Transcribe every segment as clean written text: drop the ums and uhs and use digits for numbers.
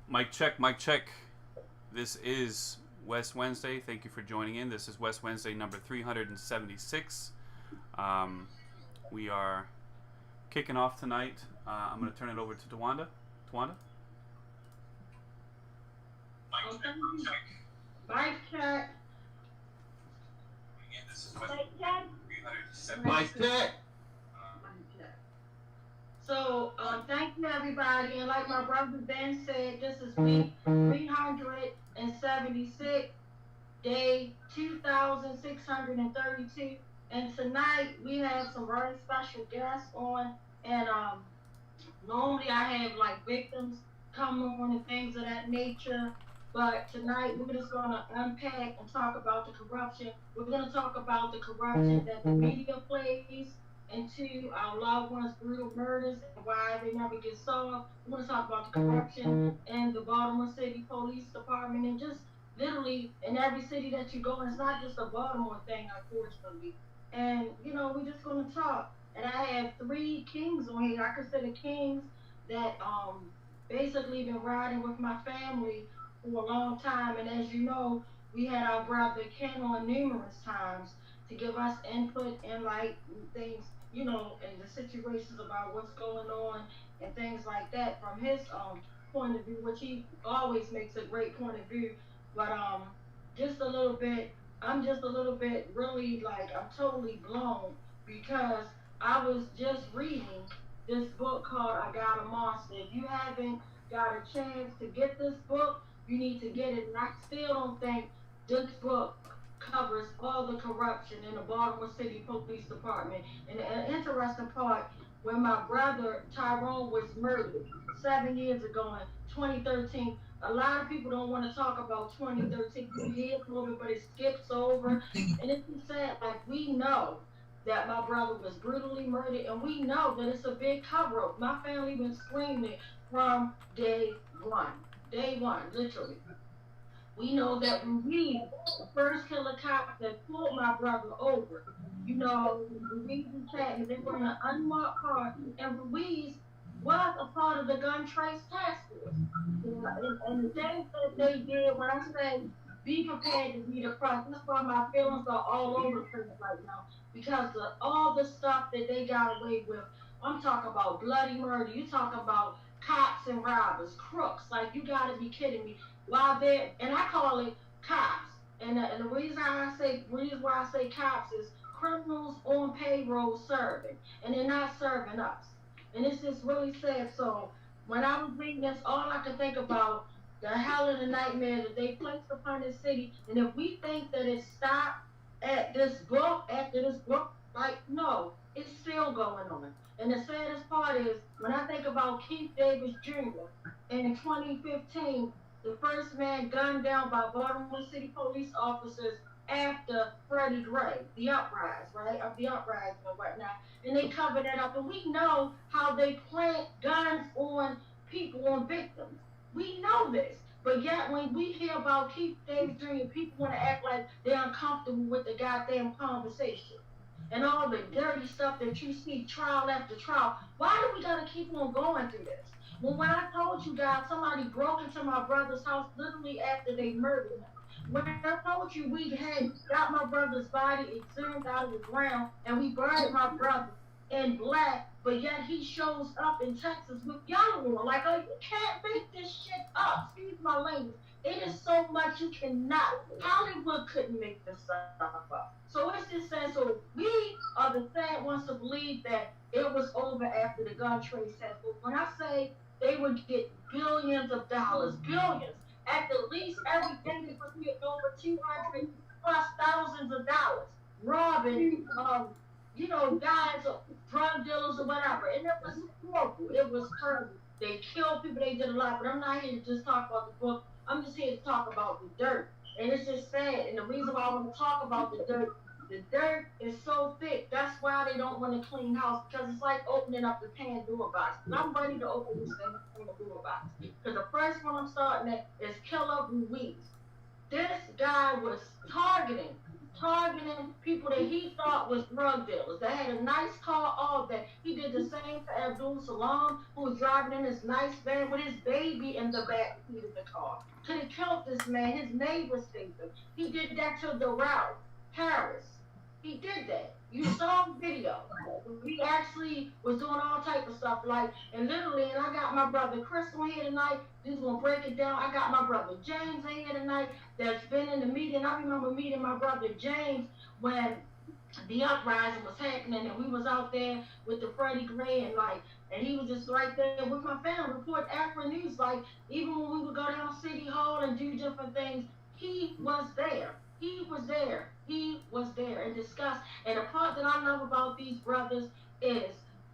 Mic check, mic check. This is West Wednesday. Thank you for joining in. This is West Wednesday number 376. We are kicking off tonight. I'm going to turn it over to Tawanda. Tawanda? Mic check. Mic check. Again, this is West Mic check. 376. Mic check. So, thank you everybody, and like my brother Ben said, this is week 376, day 2632, and tonight we have some very special guests on, and normally I have like victims come on and things of that nature, but tonight we're just going to unpack and talk about the corruption. We're going to talk about the corruption that the media plays into our loved ones' brutal murders and why they never get solved. We're going to talk about the corruption in the Baltimore City Police Department and just literally in every city that you go. And it's not just a Baltimore thing, unfortunately. And, we're just going to talk. And I have three kings on here. I consider kings that basically been riding with my family for a long time. And as you know, we had our brother Ken on numerous times to give us input and like things, and the situations about what's going on and things like that from his point of view, which he always makes a great point of view. But just a little bit, I'm just a little bit really like I'm totally blown because I was just reading this book called I Got a Monster. If you haven't got a chance to get this book, you need to get it. And I still don't think this book covers all the corruption in the Baltimore City Police Department. And an interesting part, when my brother Tyrone was murdered 7 years ago in 2013, a lot of people don't want to talk about 2013. You hear a little bit, but it skips over. And it's sad, like we know that my brother was brutally murdered, and we know that it's a big cover-up. My family been screaming from day one. Day one, literally. We know that Ruiz, the first killer cop that pulled my brother over, Ruiz and Chapman, they were in an unmarked car, and Ruiz was a part of the gun trace task force. And the things that they did, when I say be prepared to read across, that's why my feelings are all over the place right now, because of all the stuff that they got away with. I'm talking about bloody murder. You talking about cops and robbers, crooks. Like, you got to be kidding me. While they're, and I call it cops. And the reason why I say cops is criminals on payroll serving, and they're not serving us. And it's just really sad. So when I was reading this, all I could think about the hell and the nightmare that they placed upon this city. And if we think that it stopped at this book, after this book, like, no, it's still going on. And the saddest part is when I think about Keith Davis Jr. in 2015, the first man gunned down by Baltimore City police officers after Freddie Gray, the uprising, right? Of the uprising and whatnot. And they covered that up. And we know how they plant guns on people, on victims. We know this. But yet when we hear about Keith Davis Jr., people want to act like they're uncomfortable with the goddamn conversation. And all the dirty stuff that you see trial after trial. Why do we gotta keep on going through this? When I told you guys somebody broke into my brother's house literally after they murdered him. When I told you we had got my brother's body exhumed out of the ground and we buried my brother in black, but yet he shows up in Texas with yellow on. Like, oh, you can't make this shit up. Excuse my language. It is so much you cannot. Hollywood couldn't make this stuff up. So it's just saying, so we are the sad ones to believe that it was over after the gun trace test. But when I say they would get billions of dollars, billions, at the least everything they would get over 200 plus thousands of dollars, robbing, guys, drug dealers or whatever. And it was horrible. It was terrible. They killed people. They did a lot. But I'm not here to just talk about the book. I'm just here to talk about the dirt. And it's just sad. And the reason why I want to talk about the dirt is so thick. That's why they don't want to clean house, because it's like opening up the Pandora box. And I'm ready to open this Pandora box. Because the first one I'm starting at is Killer Ruiz. This guy was targeting targeting people that he thought was drug dealers. They had a nice car, all that. He did the same to Abdul Salam, who was driving in his nice van with his baby in the back seat of the car. Could have killed this man. His neighbors think him. He did that to the route, Harris. He did that. You saw the video. He actually was doing all type of stuff, like, and literally, and I got my brother Chris on here tonight. He's gonna break it down. I got my brother James in here tonight that's been in the meeting. I remember meeting my brother James when the uprising was happening, and we was out there with the Freddie Gray, and like, and he was just right there with my family, report Afro News. Like, even when we would go down City Hall and do different things, he was there. He was there. He was there and discussed. And the part that I love about these brothers is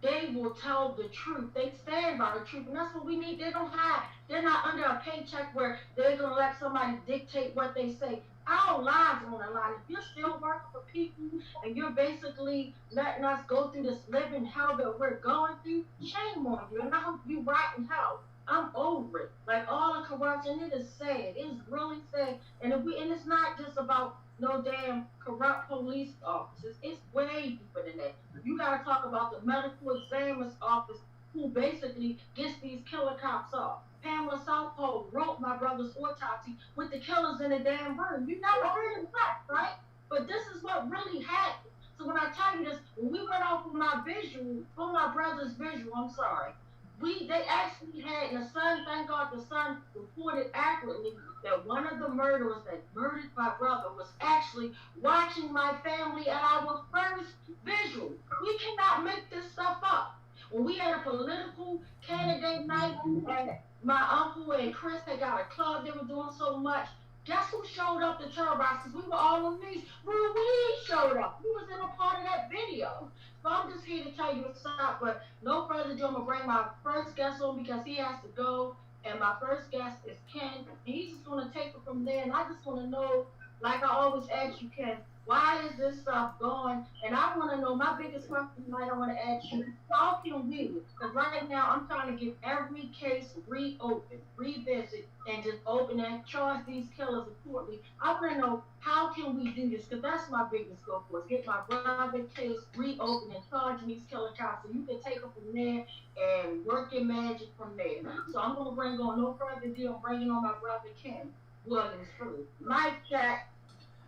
they will tell the truth. They stand by the truth, and that's what we need. They don't hide. They're not under a paycheck where they're gonna let somebody dictate what they say. Our lives on the line. If you're still working for people and you're basically letting us go through this living hell that we're going through, shame on you. And I hope you rot in hell. I'm over it. Like all the corruption, it is sad. It is really sad. And it's not just about no damn corrupt police officers. It's way deeper than that. You gotta talk about the medical examiner's office who basically gets these killer cops off. Pamela Southpole wrote my brother's autopsy with the killers in the damn room. You never heard of that, right? But this is what really happened. So when I tell you this, when we went off of my visual, for my brother's visual, I'm sorry, they actually had, and the son, thank God the son reported accurately that one of the murderers that murdered my brother was actually watching my family at our first visual. We cannot make this stuff up. When we had a political candidate night, and my uncle and Chris had got a club, they were doing so much. Guess who showed up to terrorize? We were all on these. Ruiz showed up. He was in a part of that video. So I'm just here to tell you what's up. But no further ado, I'm going to bring my first guest on because he has to go. And my first guest is Ken. And he's just going to take it from there. And I just want to know, like I always ask you, Ken, why is this stuff going? And I want to know, my biggest question tonight, I want to ask you, how can we, because right now I'm trying to get every case reopened, revisit, and just open and charge these killers accordingly. I want to know, how can we do this? Because that's my biggest goal for us, get my brother case reopened and charge these killer cops. So you can take it from there and work your magic from there. So I'm going to bring on no further ado, I'm bringing on my brother Ken Williams through. Mike check.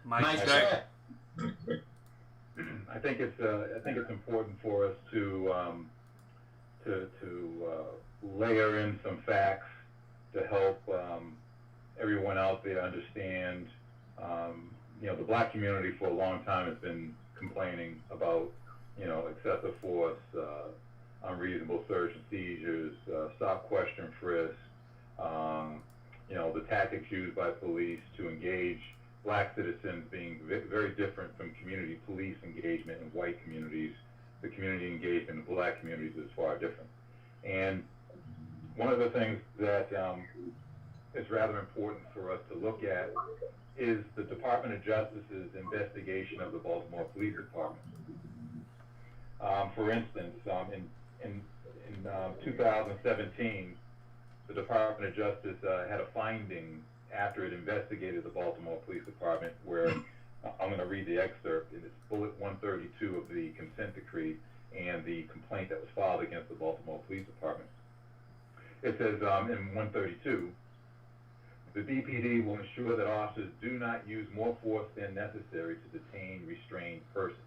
Mike check. I think it's important for us to layer in some facts to help everyone out there understand. The black community for a long time has been complaining about excessive force, unreasonable search and seizures, stop, question, frisk. The tactics used by police to engage black citizens being very different from community police engagement in white communities. The community engagement in black communities is far different. And one of the things that is rather important for us to look at is the Department of Justice's investigation of the Baltimore Police Department. For instance, in 2017, the Department of Justice had a finding after it investigated the Baltimore Police Department, where I'm going to read the excerpt, and it's bullet 132 of the consent decree and the complaint that was filed against the Baltimore Police Department. It says in 132, the BPD will ensure that officers do not use more force than necessary to detain restrained persons.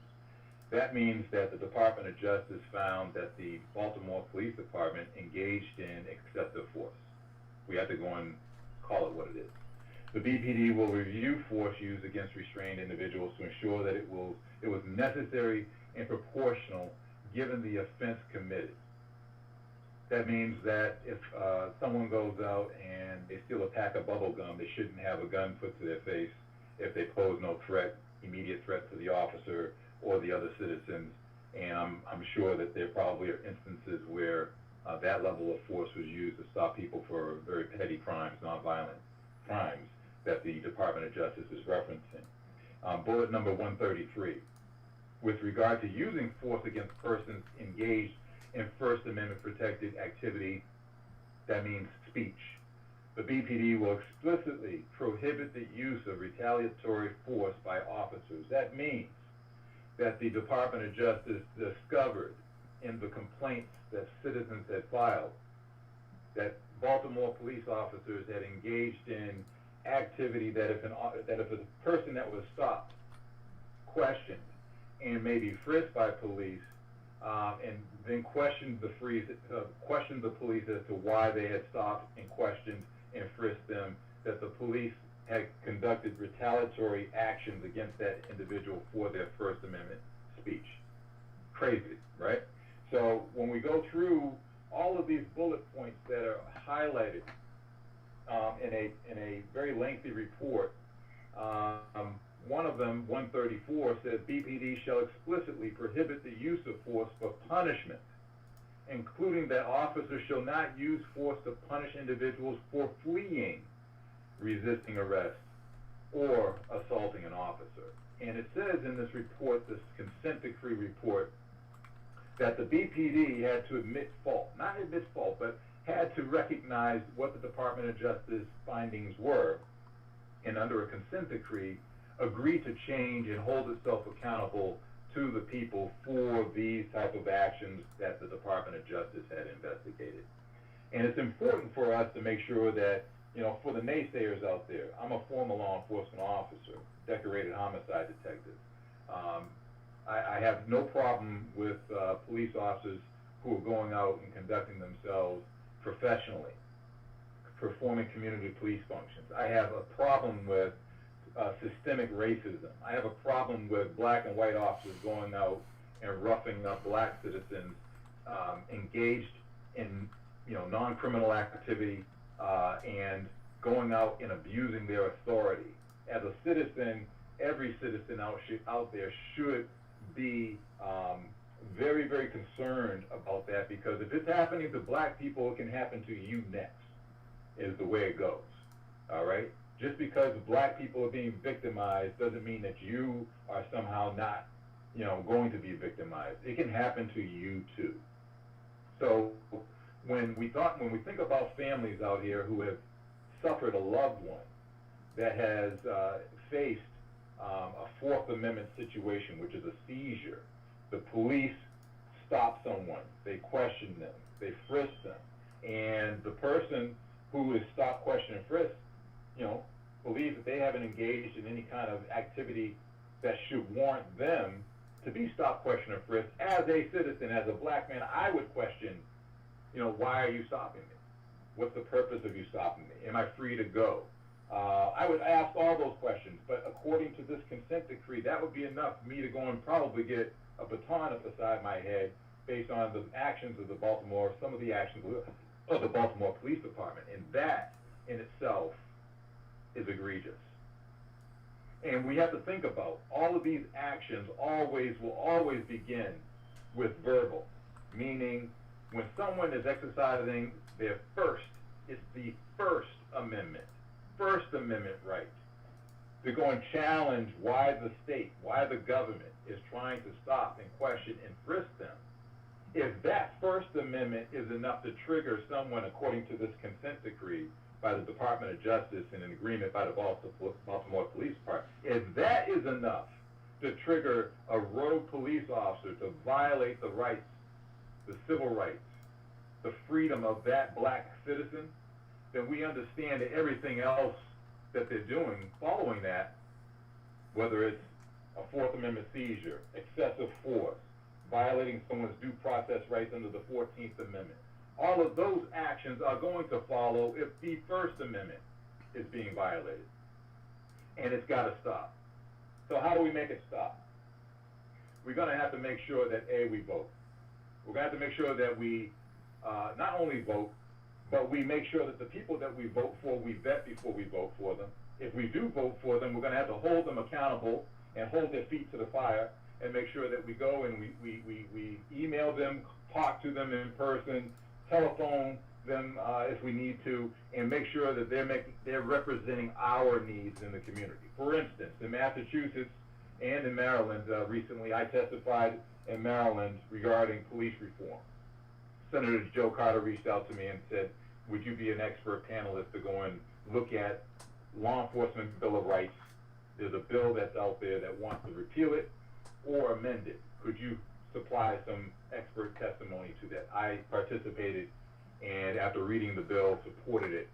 That means that the Department of Justice found that the Baltimore Police Department engaged in excessive force. We have to go and call it what it is. The BPD will review force used against restrained individuals to ensure that it was necessary and proportional given the offense committed. That means that if someone goes out and they steal a pack of bubble gum, they shouldn't have a gun put to their face if they pose no immediate threat to the officer or the other citizens. And I'm sure that there probably are instances where that level of force was used to stop people for very petty crimes, nonviolent crimes that the Department of Justice is referencing. Bullet number 133. With regard to using force against persons engaged in First Amendment protected activity, that means speech. The BPD will explicitly prohibit the use of retaliatory force by officers. That means that the Department of Justice discovered in the complaints that citizens had filed that Baltimore police officers had engaged in activity that if a person that was stopped, questioned, and maybe frisked by police, and then questioned the police as to why they had stopped and questioned and frisked them, that the police had conducted retaliatory actions against that individual for their First Amendment speech. Crazy, right? So when we go through all of these bullet points that are highlighted in a very lengthy report, one of them, 134, says BPD shall explicitly prohibit the use of force for punishment, including that officers shall not use force to punish individuals for fleeing, resisting arrest, or assaulting an officer. And it says in this report, this consent decree report, that the BPD had to admit fault, not admit fault, but had to recognize what the Department of Justice findings were, and under a consent decree, agree to change and hold itself accountable to the people for these type of actions that the Department of Justice had investigated. And it's important for us to make sure that, you know, for the naysayers out there, I'm a former law enforcement officer, decorated homicide detective. I have no problem with police officers who are going out and conducting themselves professionally, performing community police functions. I have a problem with systemic racism. I have a problem with black and white officers going out and roughing up black citizens engaged in, you know, non-criminal activity and going out and abusing their authority. As a citizen, every citizen out there should be very, very concerned about that, because if it's happening to black people, it can happen to you next, is the way it goes. All right? Just because black people are being victimized doesn't mean that you are somehow not, you know, going to be victimized. It can happen to you too. So when we think about families out here who have suffered a loved one that has faced a Fourth Amendment situation, which is a seizure, the police stop someone, they question them, they frisk them, and the person who is stopped, questioned, and frisked, you know, believes that they haven't engaged in any kind of activity that should warrant them to be stopped, questioned, and frisked. As a citizen, as a black man, I would question, you know, why are you stopping me? What's the purpose of you stopping me? Am I free to go? I would ask all those questions, but according to this consent decree, that would be enough for me to go and probably get a baton up beside my head based on the actions of some of the actions of the Baltimore Police Department. And that in itself is egregious. And we have to think about all of these actions will always begin with verbal, meaning when someone is exercising their it's the First Amendment right, to go and challenge why the state, why the government is trying to stop and question and frisk them. If that First Amendment is enough to trigger someone, according to this consent decree by the Department of Justice and an agreement by the Baltimore Police Department, if that is enough to trigger a rogue police officer to violate the rights, the civil rights, the freedom of that black citizen, then we understand that everything else that they're doing following that, whether it's a Fourth Amendment seizure, excessive force, violating someone's due process rights under the 14th Amendment, all of those actions are going to follow if the First Amendment is being violated. And it's got to stop. So how do we make it stop? We're going to have to make sure that, A, we vote. We're going to have to make sure that we not only vote, but we make sure that the people that we vote for, we vet before we vote for them. If we do vote for them, we're going to have to hold them accountable and hold their feet to the fire and make sure that we go and we email them, talk to them in person, telephone them if we need to, and make sure that they're representing our needs in the community. For instance, in Massachusetts and in Maryland, recently I testified in Maryland regarding police reform. Senator Joe Carter reached out to me and said, would you be an expert panelist to go and look at law enforcement Bill of Rights? There's a bill that's out there that wants to repeal it or amend it. Could you supply some expert testimony to that? I participated, and after reading the bill, supported it.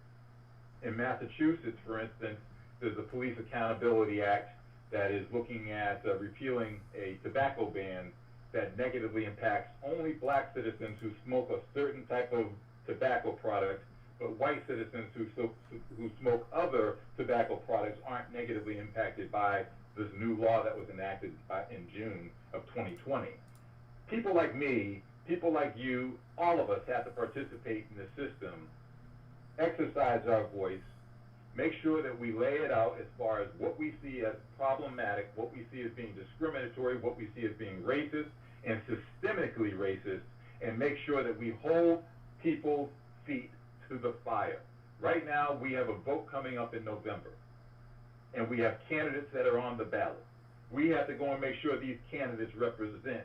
In Massachusetts, for instance, there's a Police Accountability Act that is looking at repealing a tobacco ban that negatively impacts only black citizens who smoke a certain type of tobacco product, but white citizens who smoke other tobacco products aren't negatively impacted by this new law that was enacted in June of 2020. People like me, people like you, all of us have to participate in the system, exercise our voice, make sure that we lay it out as far as what we see as problematic, what we see as being discriminatory, what we see as being racist and systemically racist, and make sure that we hold people's feet to the fire. Right now, we have a vote coming up in November, and we have candidates that are on the ballot. We have to go and make sure these candidates represent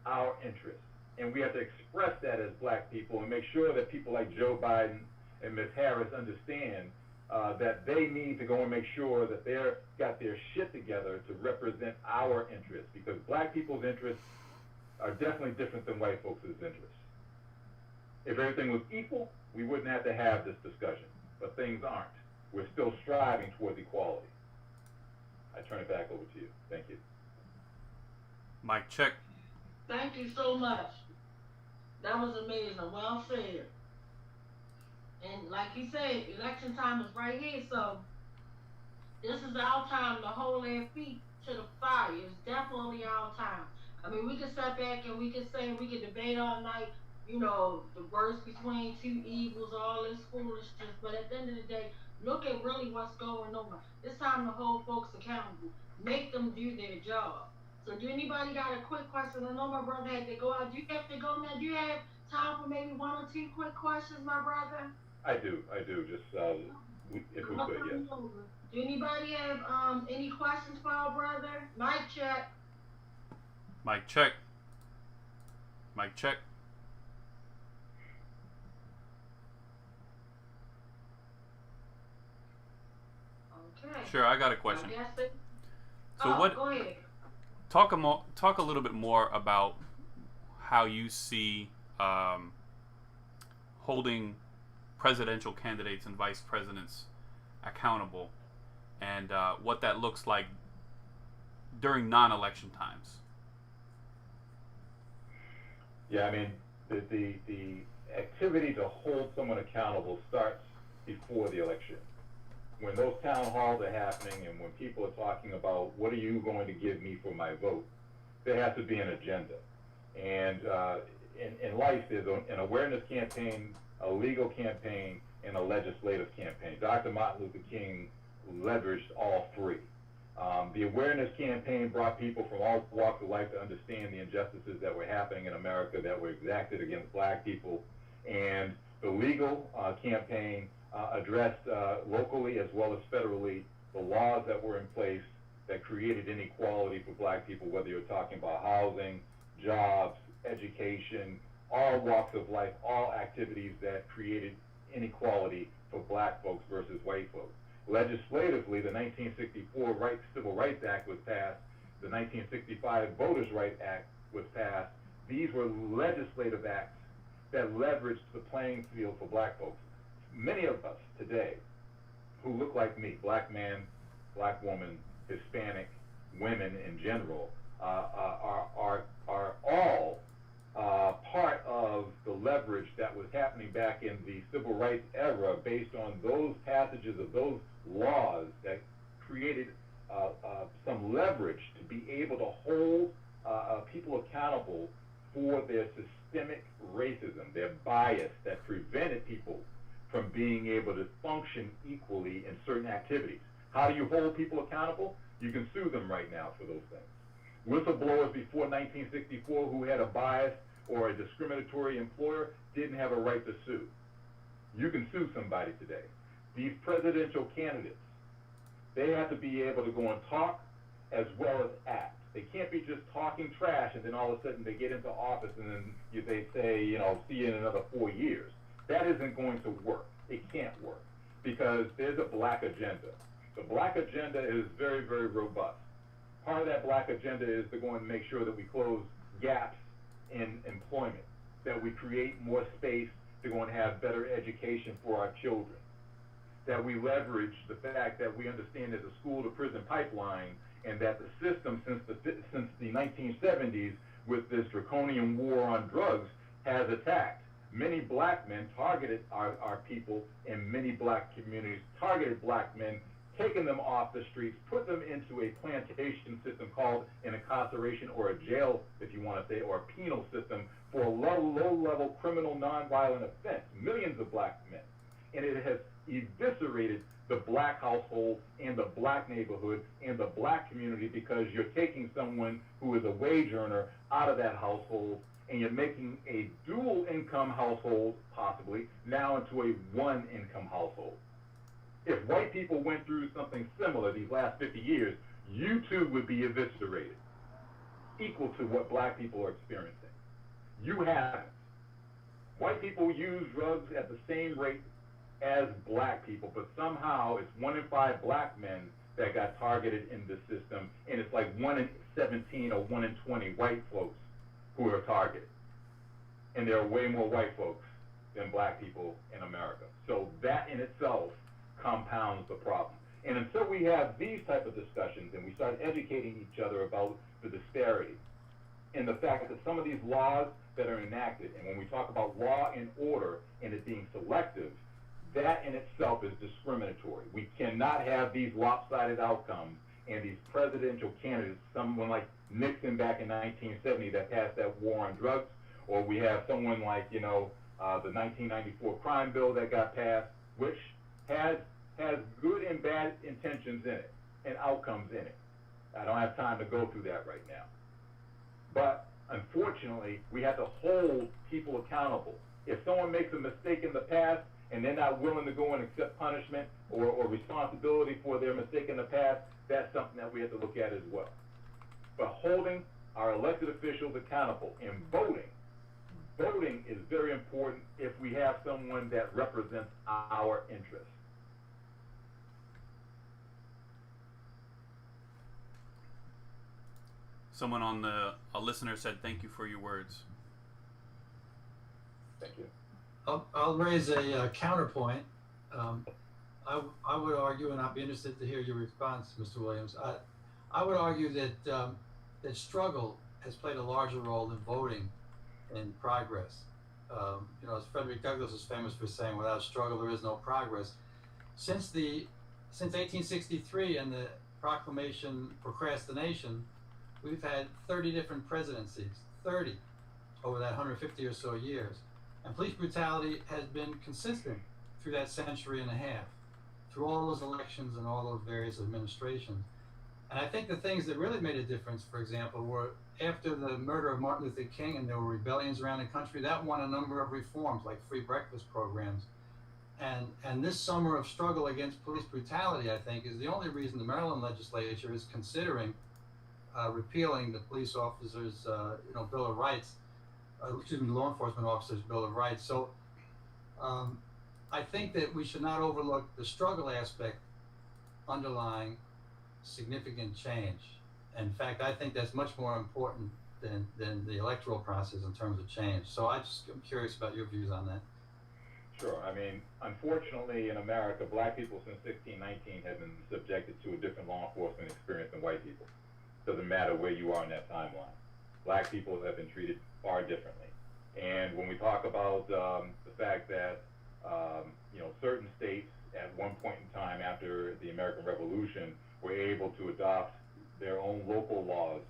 our interests, and we have to express that as black people and make sure that people like Joe Biden and Ms. Harris understand that they need to go and make sure that they're got their shit together to represent our interests, because black people's interests are definitely different than white folks' interests. If everything was equal, we wouldn't have to have this discussion, but things aren't. We're still striving towards equality. I turn it back over to you. Thank you. Mic check. Thank you so much. That was amazing. Well said. And like you said, election time is right here, so this is our time to hold our feet to the fire. It's definitely our time. I mean, we can sit back and we can say, we can debate all night, you know, the worst between two evils, all this foolishness, but at the end of the day, look at really what's going on. It's time to hold folks accountable. Make them do their job. So do anybody got a quick question? I know my brother had to go out. Do you have to go now? Do you have time for maybe one or two quick questions, my brother? I do. Just if we could, yes. Do anybody have any questions for our brother? Mic check. Mic check. Mic check. Okay. Sure, I got a question. So go ahead. Talk a little bit more about how you see holding presidential candidates and vice presidents accountable, and what that looks like during non-election times. Yeah, I mean, the activity to hold someone accountable starts before the election. When those town halls are happening and when people are talking about what are you going to give me for my vote, there has to be an agenda. And in life, there's an awareness campaign, a legal campaign, and a legislative campaign. Dr. Martin Luther King leveraged all three. The awareness campaign brought people from all walks of life to understand the injustices that were happening in America that were exacted against black people. And the legal campaign addressed locally as well as federally the laws that were in place that created inequality for black people, whether you're talking about housing, jobs, education, all walks of life, all activities that created inequality for black folks versus white folks. Legislatively, the 1964 Civil Rights Act was passed. The 1965 Voters' Rights Act was passed. These were legislative acts that leveraged the playing field for black folks. Many of us today who look like me, black man, black woman, Hispanic, women in general, are all part of the leverage that was happening back in the civil rights era based on those passages of those laws that created some leverage to be able to hold people accountable for their systemic racism, their bias that prevented people from being able to function equally in certain activities. How do you hold people accountable? You can sue them right now for those things. Whistleblowers before 1964 who had a bias or a discriminatory employer didn't have a right to sue. You can sue somebody today. These presidential candidates, they have to be able to go and talk as well as act. They can't be just talking trash and then all of a sudden they get into office and then they say, see you in another 4 years. That isn't going to work. It can't work because there's a black agenda. The black agenda is very, very robust. Part of that black agenda is they're going to make sure that we close gaps in employment, that we create more space to go and have better education for our children, that we leverage the fact that we understand there's a school-to-prison pipeline, and that the system since the 1970s with this draconian war on drugs has attacked. Many black men targeted our people in many black communities, targeted black men, taken them off the streets, put them into a plantation system called an incarceration or a jail, if you want to say, or a penal system for a low-level criminal nonviolent offense, millions of black men. And it has eviscerated the black household and the black neighborhood and the black community because you're taking someone who is a wage earner out of that household and you're making a dual income household possibly now into a one income household. If white people went through something similar these last 50 years, you too would be eviscerated, equal to what black people are experiencing. You haven't. White people use drugs at the same rate as black people, but somehow it's 1 in 5 black men that got targeted in this system, and it's like 1 in 17 or 1 in 20 white folks who are targeted. And there are way more white folks than black people in America. So that in itself compounds the problem. And until we have these type of discussions and we start educating each other about the disparity and the fact that some of these laws that are enacted, and when we talk about law and order and it being selective, that in itself is discriminatory. We cannot have these lopsided outcomes and these presidential candidates, someone like Nixon back in 1970 that passed that war on drugs, or we have someone like, the 1994 crime bill that got passed, which has good and bad intentions in it and outcomes in it. I don't have time to go through that right now. But unfortunately, we have to hold people accountable. If someone makes a mistake in the past and they're not willing to go and accept punishment or responsibility for their mistake in the past, that's something that we have to look at as well. But holding our elected officials accountable and voting is very important if we have someone that represents our interests. Someone a listener said, "Thank you for your words." Thank you. I'll raise a counterpoint. I would argue, and I'd be interested to hear your response, Mr. Williams. I would argue that that struggle has played a larger role in voting in progress. As Frederick Douglass is famous for saying, "Without struggle, there is no progress." Since 1863 and the Proclamation Procrastination, we've had 30 different presidencies, 30 over that 150 or so years. And police brutality has been consistent through that century and a half, through all those elections and all those various administrations. And I think the things that really made a difference, for example, were after the murder of Martin Luther King and there were rebellions around the country, that won a number of reforms like free breakfast programs. And this summer of struggle against police brutality, I think, is the only reason the Maryland legislature is considering repealing the police officers' Bill of Rights, law enforcement officers' Bill of Rights. So I think that we should not overlook the struggle aspect underlying significant change. In fact, I think that's much more important than the electoral process in terms of change. So I'm curious about your views on that. Sure. I mean, unfortunately, in America, black people since 1619 have been subjected to a different law enforcement experience than white people. Doesn't matter where you are in that timeline. Black people have been treated far differently. And when we talk about the fact that certain states at one point in time after the American Revolution were able to adopt their own local laws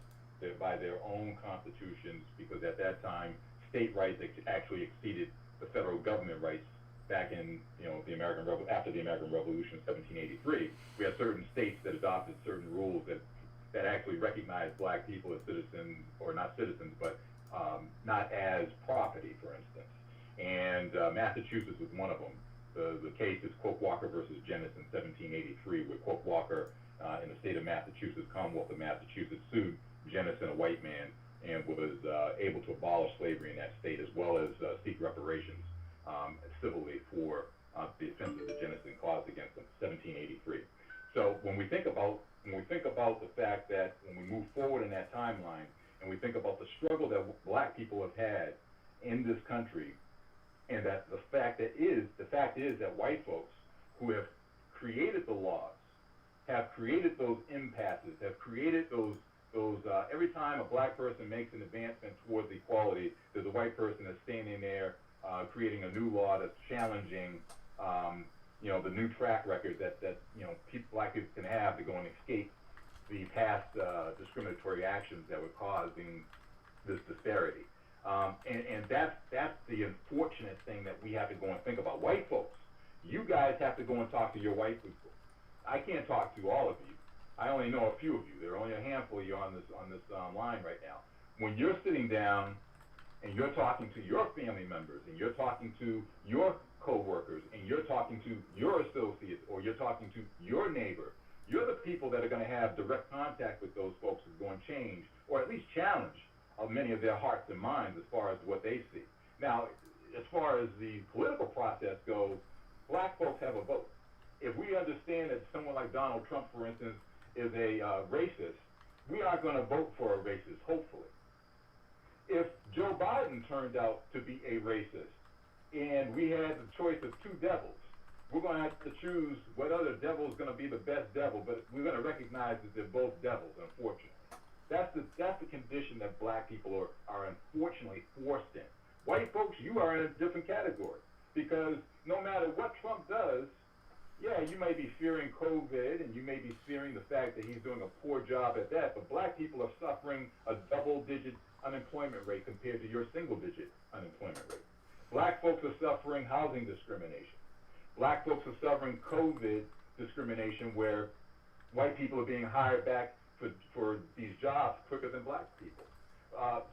by their own constitutions, because at that time state rights actually exceeded the federal government rights back in after the American Revolution, 1783. We had certain states that adopted certain rules that actually recognized black people as citizens, or not citizens, but not as property, for instance. And Massachusetts was one of them. The case is Quoke Walker versus Jenness in 1783, where Quoke Walker in the state of Massachusetts, Commonwealth of Massachusetts, sued Jennison, a white man, and was able to abolish slavery in that state, as well as seek reparations, civil So when we think about the fact that when we move forward in that timeline, and we think about the struggle that black people have had in this country, and that the fact is that white folks who have created the laws, have created those impasses, have created those every time a black person makes an advancement towards equality, there's a white person that's standing there creating a new law that's challenging the new track record that black people can have to go and escape the past discriminatory actions that were causing this disparity. And that's the unfortunate thing that we have to go and think about. White folks, you guys have to go and talk to your white people. I can't talk to all of you. I only know a few of you. There are only a handful of you on this line right now. When you're sitting down and you're talking to your family members, and you're talking to your co-workers, and you're talking to your associates, or you're talking to your neighbor, you're the people that are going to have direct contact with those folks who's going to change, or at least challenge many of their hearts and minds as far as what they see. Now, as far as the political process goes, black folks have a vote. If we understand that someone like Donald Trump, for instance, is a racist, we aren't going to vote for a racist, hopefully. If Joe Biden turned out to be a racist, and we had the choice of two devils, we're going to have to choose what other devil is going to be the best devil, but we're going to recognize that they're both devils, unfortunately. That's the condition that black people are unfortunately forced in. White folks, you are in a different category, because no matter what Trump does, yeah, you may be fearing COVID, and you may be fearing the fact that he's doing a poor job at that, but black people are suffering a double-digit unemployment rate compared to your single-digit unemployment rate. Black folks are suffering housing discrimination. Black folks are suffering COVID discrimination, where white people are being hired back for these jobs quicker than black people.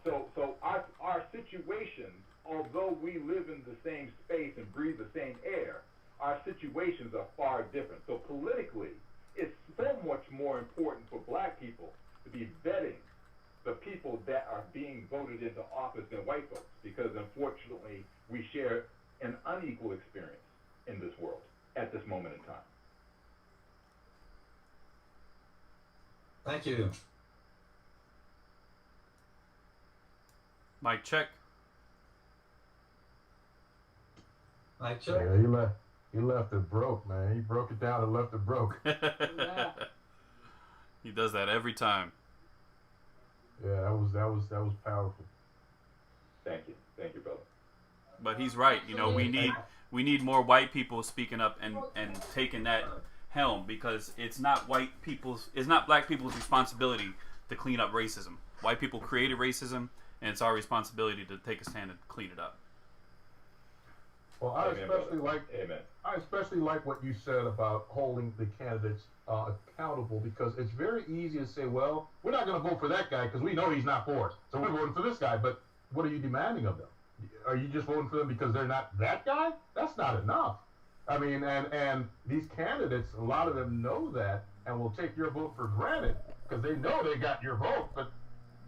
So our situations, although we live in the same space and breathe the same air, our situations are far different. So politically, it's so much more important for black people to be vetting the people that are being voted into office than white folks, because unfortunately we share an unequal experience in this world at this moment in time. Thank you. Mike, check. Mike, check. Yeah, he left it broke, man. He broke it down and left it broke. Yeah. He does that every time. Yeah, that was powerful. Thank you, brother. But he's right. We need more white people speaking up and taking that helm, because it's not black people's responsibility to clean up racism. White people created racism, and it's our responsibility to take a stand and clean it up. Well, I especially like what you said about holding the candidates accountable, because it's very easy to say, well, we're not going to vote for that guy because we know he's not for us, so we're voting for this guy. But what are you demanding of them? Are you just voting for them because they're not that guy? That's not enough. I mean, and these candidates, a lot of them know that and will take your vote for granted because they know they got your vote. But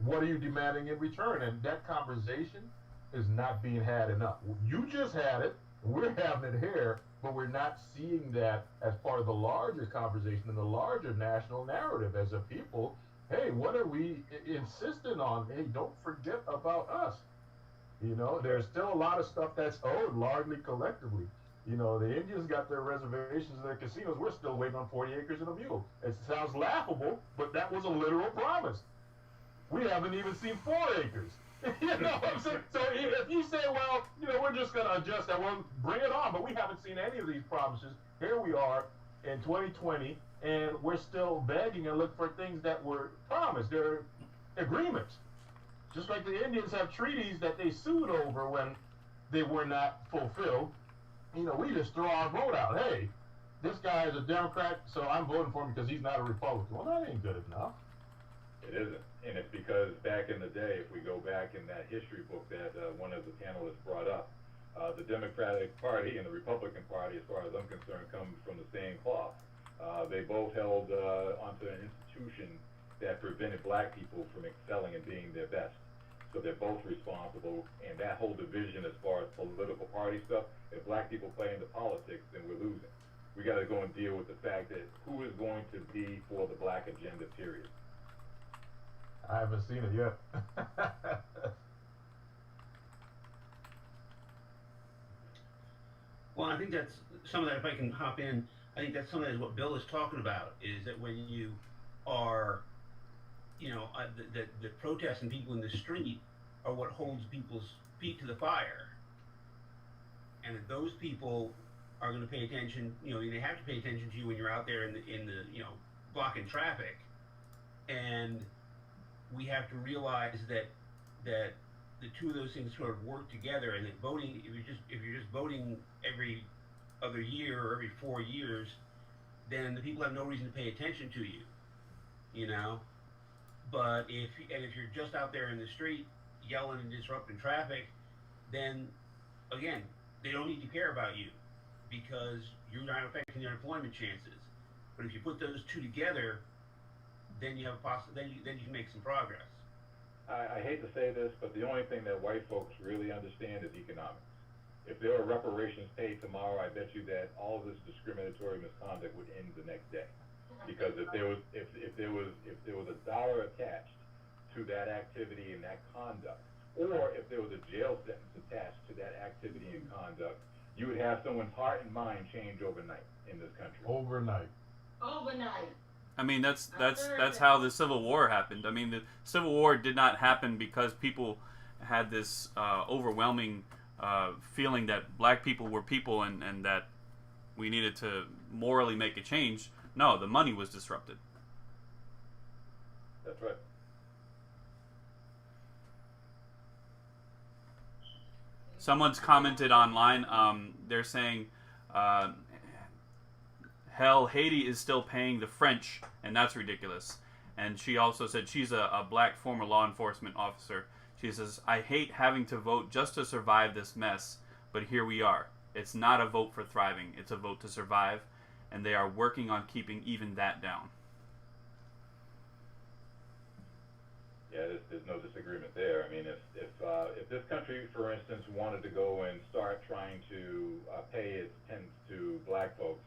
what are you demanding in return? And that conversation is not being had enough. You just had it. We're having it here, but we're not seeing that as part of the larger conversation and the larger national narrative as a people. Hey, what are we insisting on? Hey, don't forget about us. There's still a lot of stuff that's owed largely collectively. The Indians got their reservations and their casinos. We're still waiting on 40 acres and a mule. It sounds laughable, but that was a literal promise. We haven't even seen 4 acres. So if you say, well, we're just going to adjust that, well, bring it on. But we haven't seen any of these promises. Here we are in 2020, and we're still begging and looking for things that were promised. They're agreements. Just like the Indians have treaties that they sued over when they were not fulfilled. We just throw our vote out. Hey, this guy is a Democrat, so I'm voting for him because he's not a Republican. Well, that ain't good enough. It isn't. And it's because back in the day, if we go back in that history book that one of the panelists brought up, the Democratic Party and the Republican Party, as far as I'm concerned, come from the same cloth. They both held onto an institution that prevented black people from excelling and being their best. So they're both responsible, and that whole division as far as political party stuff, if black people play into politics, then we're losing. we got to go and deal with the fact that who is going to be for the black agenda, period. I haven't seen it yet. Well, I think that's some of that. If I can hop in, I think that's some of that is what Bill is talking about. Is that when you are, the protests and people in the street are what holds people's feet to the fire, and that those people are going to pay attention. They have to pay attention to you when you're out there in the blocking traffic, and we have to realize that the two of those things sort of work together, and that voting, if you're just voting every other year or every 4 years, then the people have no reason to pay attention to you, But if you're just out there in the street yelling and disrupting traffic, then again, they don't need to care about you because you're not affecting their employment chances. But if you put those two together, then you have then you can make some progress. I hate to say this, but the only thing that white folks really understand is economics. If there were reparations paid tomorrow, I bet you that all of this discriminatory misconduct would end the next day. Because if there was a dollar attached to that activity and that conduct, or if there was a jail sentence attached to that activity and conduct, you would have someone's heart and mind change overnight in this country. Overnight. I mean, that's how the Civil War happened. I mean, the Civil War did not happen because people had this overwhelming feeling that black people were people and that we needed to morally make a change. No, the money was disrupted. That's right. Someone's commented online. They're saying, hell, Haiti is still paying the French, and that's ridiculous. And she also said she's a black former law enforcement officer. She says, I hate having to vote just to survive this mess, but here we are. It's not a vote for thriving. It's a vote to survive, and they are working on keeping even that down. Yeah, there's no disagreement there. I mean, if this country, for instance, wanted to go and start trying to pay its tens to black folks,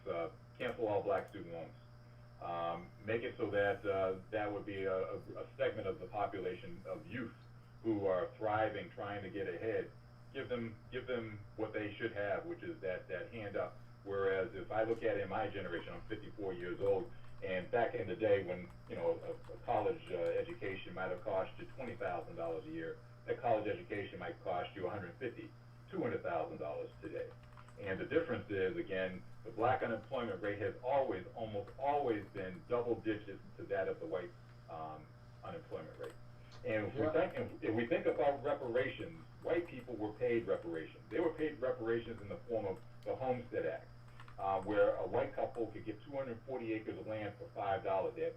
cancel all black student loans, make it so that that would be a segment of the population of youth who are thriving, trying to get ahead. Give them what they should have, which is that hand up. Whereas if I look at it in my generation, I'm 54 years old, and back in the day when a college education might have cost you $20,000 a year, that college education might cost you $150,000, $200,000 today. And the difference is, again, the black unemployment rate has almost always been double digits to that of the white unemployment rate. And if we think about reparations, white people were paid reparations. They were paid reparations in the form of the Homestead Act, where a white couple could get 240 acres of land for $5. They had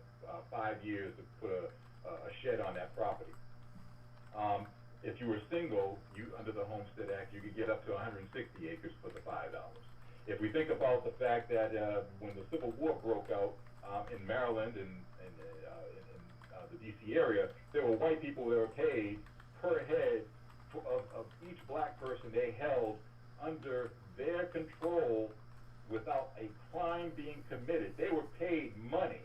5 years to put a shed on that property. If you were single, under the Homestead Act, you could get up to 160 acres for the $5. If we think about the fact that when the Civil War broke out in Maryland and the D.C. area, there were white people that were paid per head of each black person they held under their control without a crime being committed. They were paid money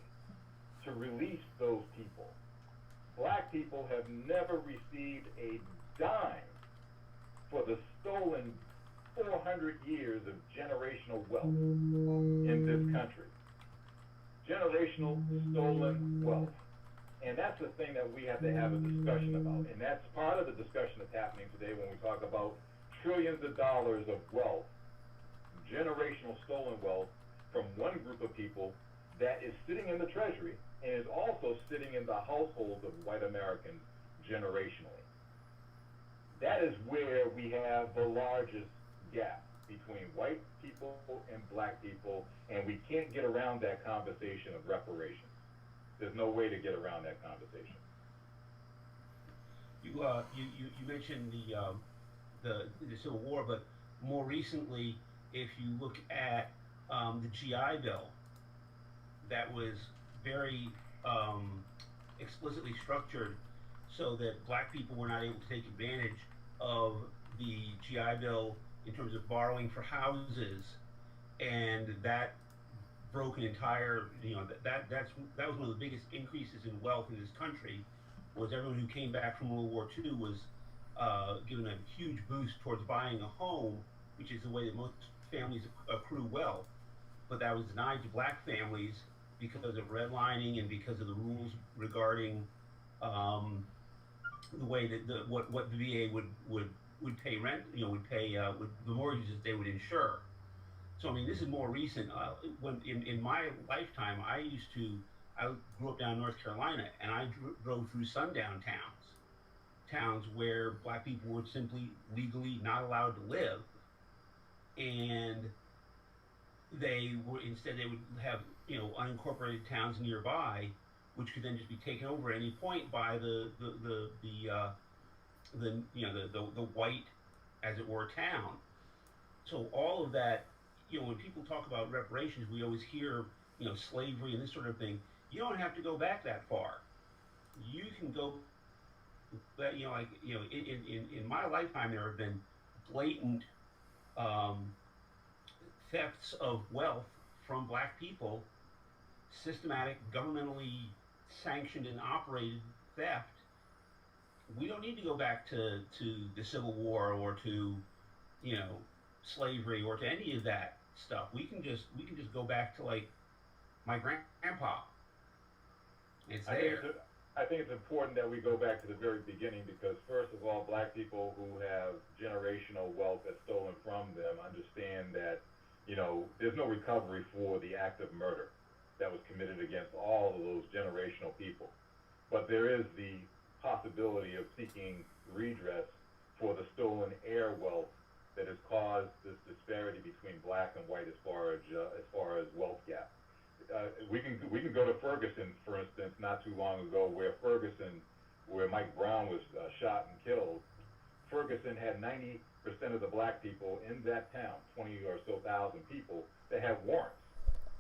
to release those people. Black people have never received a dime for the stolen 400 years of generational wealth in this country. Generational stolen wealth. And that's the thing that we have to have a discussion about. And that's part of the discussion that's happening today when we talk about trillions of dollars of wealth, generational stolen wealth from one group of people that is sitting in the Treasury and is also sitting in the households of white Americans generationally. That is where we have the largest gap between white people and black people, and we can't get around that conversation of reparations. There's no way to get around that conversation. You mentioned the Civil War, but more recently, if you look at the GI Bill, that was very explicitly structured so that black people were not able to take advantage of the GI Bill in terms of borrowing for houses, and that broke an entire, that was one of the biggest increases in wealth in this country, was everyone who came back from World War II was given a huge boost towards buying a home, which is the way that most families accrue wealth. But that was denied to black families because of redlining and because of the rules regarding the way that what the VA would pay rent, would pay with the mortgages they would insure. So I mean, this is more recent. When in my lifetime, I grew up down in North Carolina, and I drove through sundown towns where black people were simply legally not allowed to live, and they would have unincorporated towns nearby, which could then just be taken over at any point by the white, as it were, town. So all of that, when people talk about reparations, we always hear slavery and this sort of thing. You don't have to go back that far. You can go, in my lifetime there have been blatant thefts of wealth from black people, systematic, governmentally sanctioned and operated theft. We don't need to go back to the Civil War or to slavery or to any of that stuff. We can just go back to like my grandpa. It's there. I think it's important that we go back to the very beginning, because first of all, black people who have generational wealth that's stolen from them understand that there's no recovery for the act of murder that was committed against all of those generational people. But there is the possibility of seeking redress for the stolen heir wealth that has caused this disparity between black and white as far as wealth gap. We can go to Ferguson, for instance, not too long ago, where Mike Brown was shot and killed. Ferguson had 90% of the black people in that town, 20 or so thousand people, that had warrants.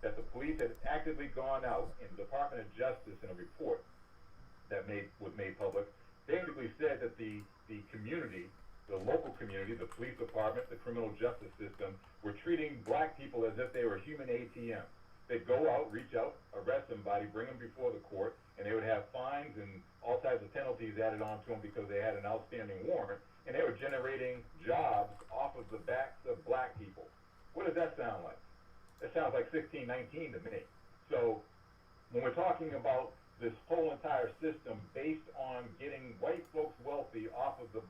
That the police had actively gone out, in the Department of Justice, in a report that was made public, basically said that the community, the local community, the police department, the criminal justice system, were treating black people as if they were human ATMs. They'd go out, reach out, arrest somebody, bring them before the court, and they would have fines and all types of penalties added on to them because they had an outstanding warrant, and they were generating jobs off of the backs of black people. What does that sound like? It sounds like 1619 to me. So when we're talking about this whole entire system based on getting white folks wealthy off of the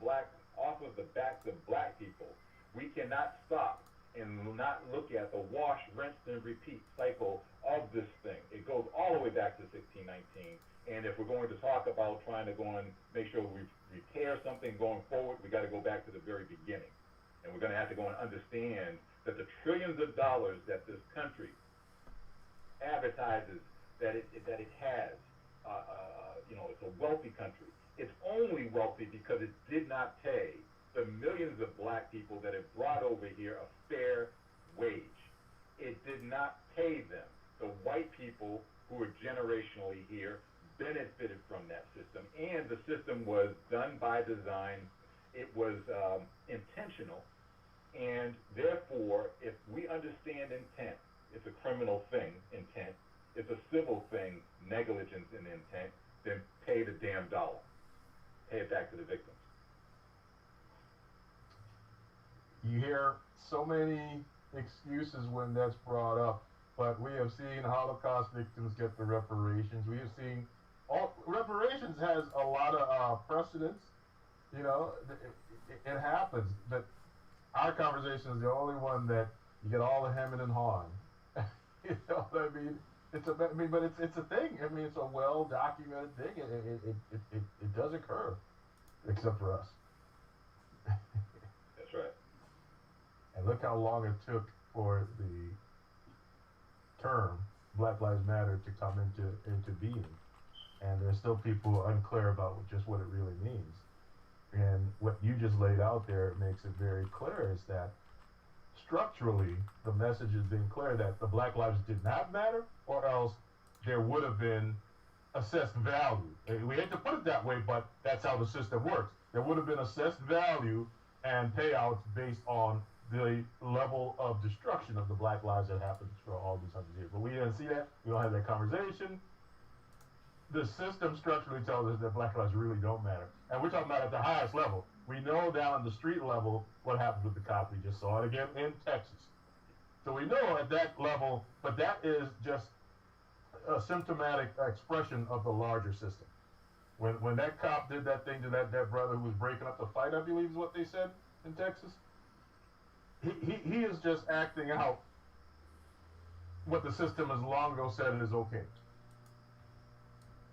backs of black people, we cannot stop and not look at the wash, rinse, and repeat cycle of this thing. It goes all the way back to 1619. And if we're going to talk about trying to go and make sure we repair something going forward, we got to go back to the very beginning. And we're going to have to go and understand that the trillions of dollars that this country advertises that it has, it's a wealthy country. It's only wealthy because it did not pay the millions of black people that it brought over here a fair wage. It did not pay them. The white people who were generationally here benefited from that system, and the system was done by design. It was intentional, and therefore, if we understand intent, it's a criminal thing, intent. It's a civil thing, negligence in intent. Then pay the damn dollar. Pay it back to the victims. You hear so many excuses when that's brought up, but we have seen Holocaust victims get the reparations. We have seen reparations has a lot of precedents. It happens, but our conversation is the only one that you get all the hemming and hawing. You know what I mean? But it's a thing. I mean, it's a well documented thing. It does occur, except for us. That's right. And look how long it took for the term Black Lives Matter to come into being. And there's still people who are unclear about just what it really means. And what you just laid out there makes it very clear is that structurally, the message has been clear that the black lives did not matter, or else there would have been assessed value. We hate to put it that way, but that's how the system works. There would have been assessed value and payouts based on the level of destruction of the black lives that happened for all these hundreds of years. But we didn't see that. We don't have that conversation. The system structurally tells us that black lives really don't matter. And we're talking about at the highest level. We know down at the street level what happens with the cop. We just saw it again in Texas. So we know at that level, but that is just a symptomatic expression of the larger system. When that cop did that thing to that brother who was breaking up the fight, I believe is what they said in Texas, he is just acting out what the system has long ago said is okay.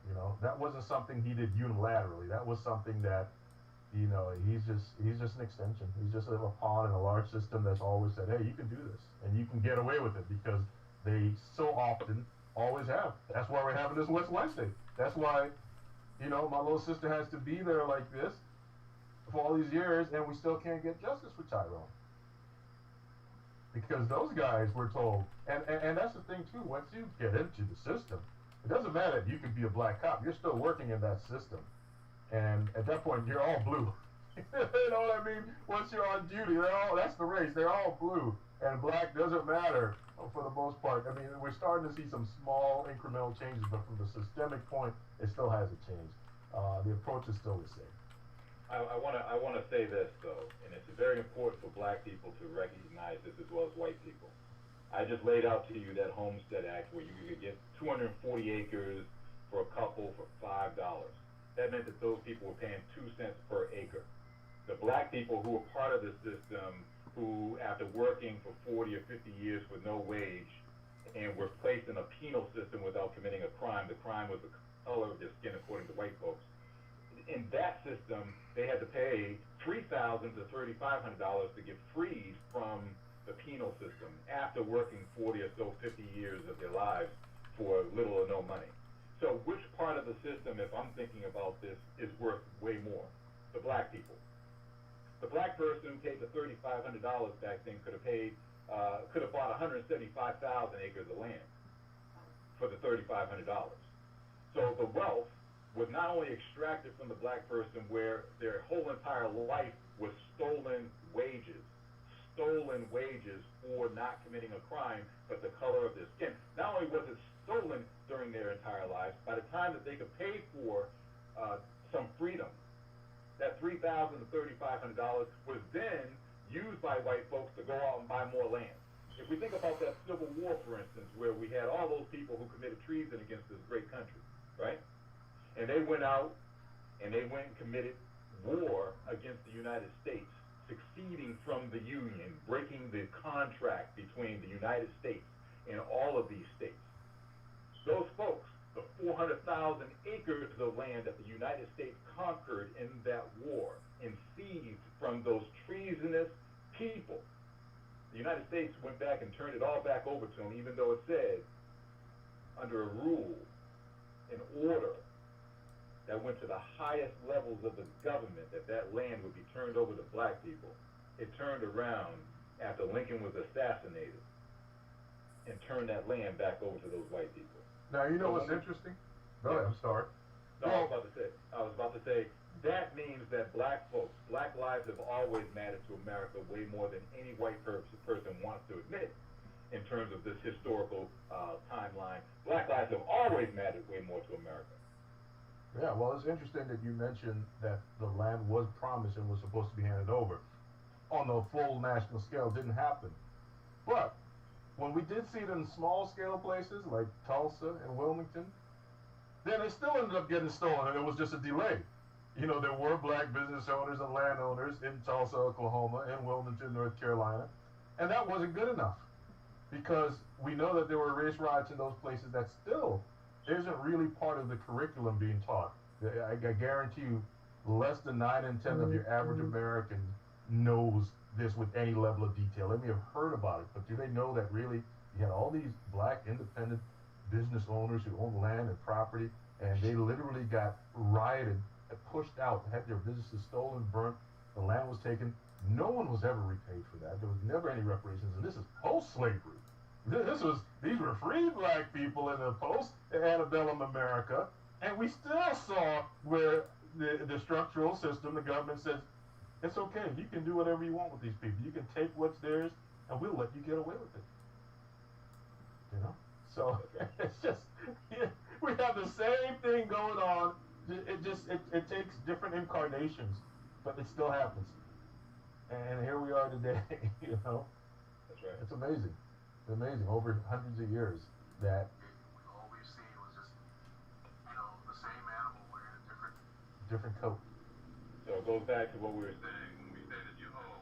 You know, that wasn't something he did unilaterally. That was something that, you know, he's just an extension. He's just a pawn in a large system that's always said, hey, you can do this, and you can get away with it because they so often always have. That's why we're having this West Wednesday. That's why, you know, my little sister has to be there like this for all these years, and we still can't get justice for Tyrone. Because those guys were told, and that's the thing too, once you get into the system, it doesn't matter if you can be a black cop, you're still working in that system. And at that point, you're all blue. You know what I mean? Once you're on duty, that's the race, they're all blue. And black doesn't matter for the most part. I mean, we're starting to see some small incremental changes, but from the systemic point, it still hasn't changed. The approach is still the same. I want to say this though, and it's very important for black people to recognize this as well as white people. I just laid out to you that Homestead Act where you could get 240 acres for a couple for $5. That meant that those people were paying 2 cents per acre. The black people who were part of the system, who after working for 40 or 50 years with no wage and were placed in a penal system without committing a crime, the crime was the color of their skin according to white folks. In that system, they had to pay $3,000 to $3,500 to get freed from the penal system after working 40 or so 50 years of their lives for little or no money. So which part of the system, if I'm thinking about this, is worth way more? The black people. The black person who paid the $3,500 back then could have bought 175,000 acres of land for the $3,500. So the wealth was not only extracted from the black person where their whole entire life was stolen wages for not committing a crime, but the color of their skin. Not only was it stolen during their entire lives, by the time that they could pay for some freedom, that $3,000 to $3,500 was then used by white folks to go out and buy more land. If we think about that Civil War, for instance, where we had all those people who committed treason against this great country, right? And they went out and they went and committed war against the United States, succeeding from the Union, breaking the contract between the United States and all of these states. Those folks, the 400,000 acres of land that the United States conquered in that war and seized from those treasonous people, the United States went back and turned it all back over to them, even though it said, under a rule, an order that went to the highest levels of the government, that land would be turned over to black people. It turned around after Lincoln was assassinated and turned that land back over to those white people. Now, you know what's interesting? Go ahead, I'm sorry. No, I was about to say, that means that black folks, black lives have always mattered to America way more than any white person wants to admit in terms of this historical timeline. Black lives have always mattered way more to America. Yeah, well, it's interesting that you mentioned that the land was promised and was supposed to be handed over. On the full national scale, it didn't happen. But when we did see it in small scale places like Tulsa and Wilmington, then it still ended up getting stolen, and it was just a delay. You know, there were black business owners and landowners in Tulsa, Oklahoma, and Wilmington, North Carolina, and that wasn't good enough because we know that there were race riots in those places that still isn't really part of the curriculum being taught. I guarantee you less than 9 in 10 of your average American knows this with any level of detail. They may have heard about it, but do they know that really you had all these black independent business owners who owned land and property, and they literally got rioted, pushed out, had their businesses stolen, burnt, the land was taken. No one was ever repaid for that. There was never any reparations, and this is post-slavery. These were free black people in the post-antebellum America, and we still saw where the structural system, the government says, It's okay. You can do whatever you want with these people. You can take what's theirs, and we'll let you get away with it. You know. So it's just yeah, we have the same thing going on. It takes different incarnations, but it still happens. And here we are today. You know. That's right. It's amazing. It's amazing. Over hundreds of years that all we've seen was just, the same animal wearing a different coat. So it goes back to what we were saying when we say that you owe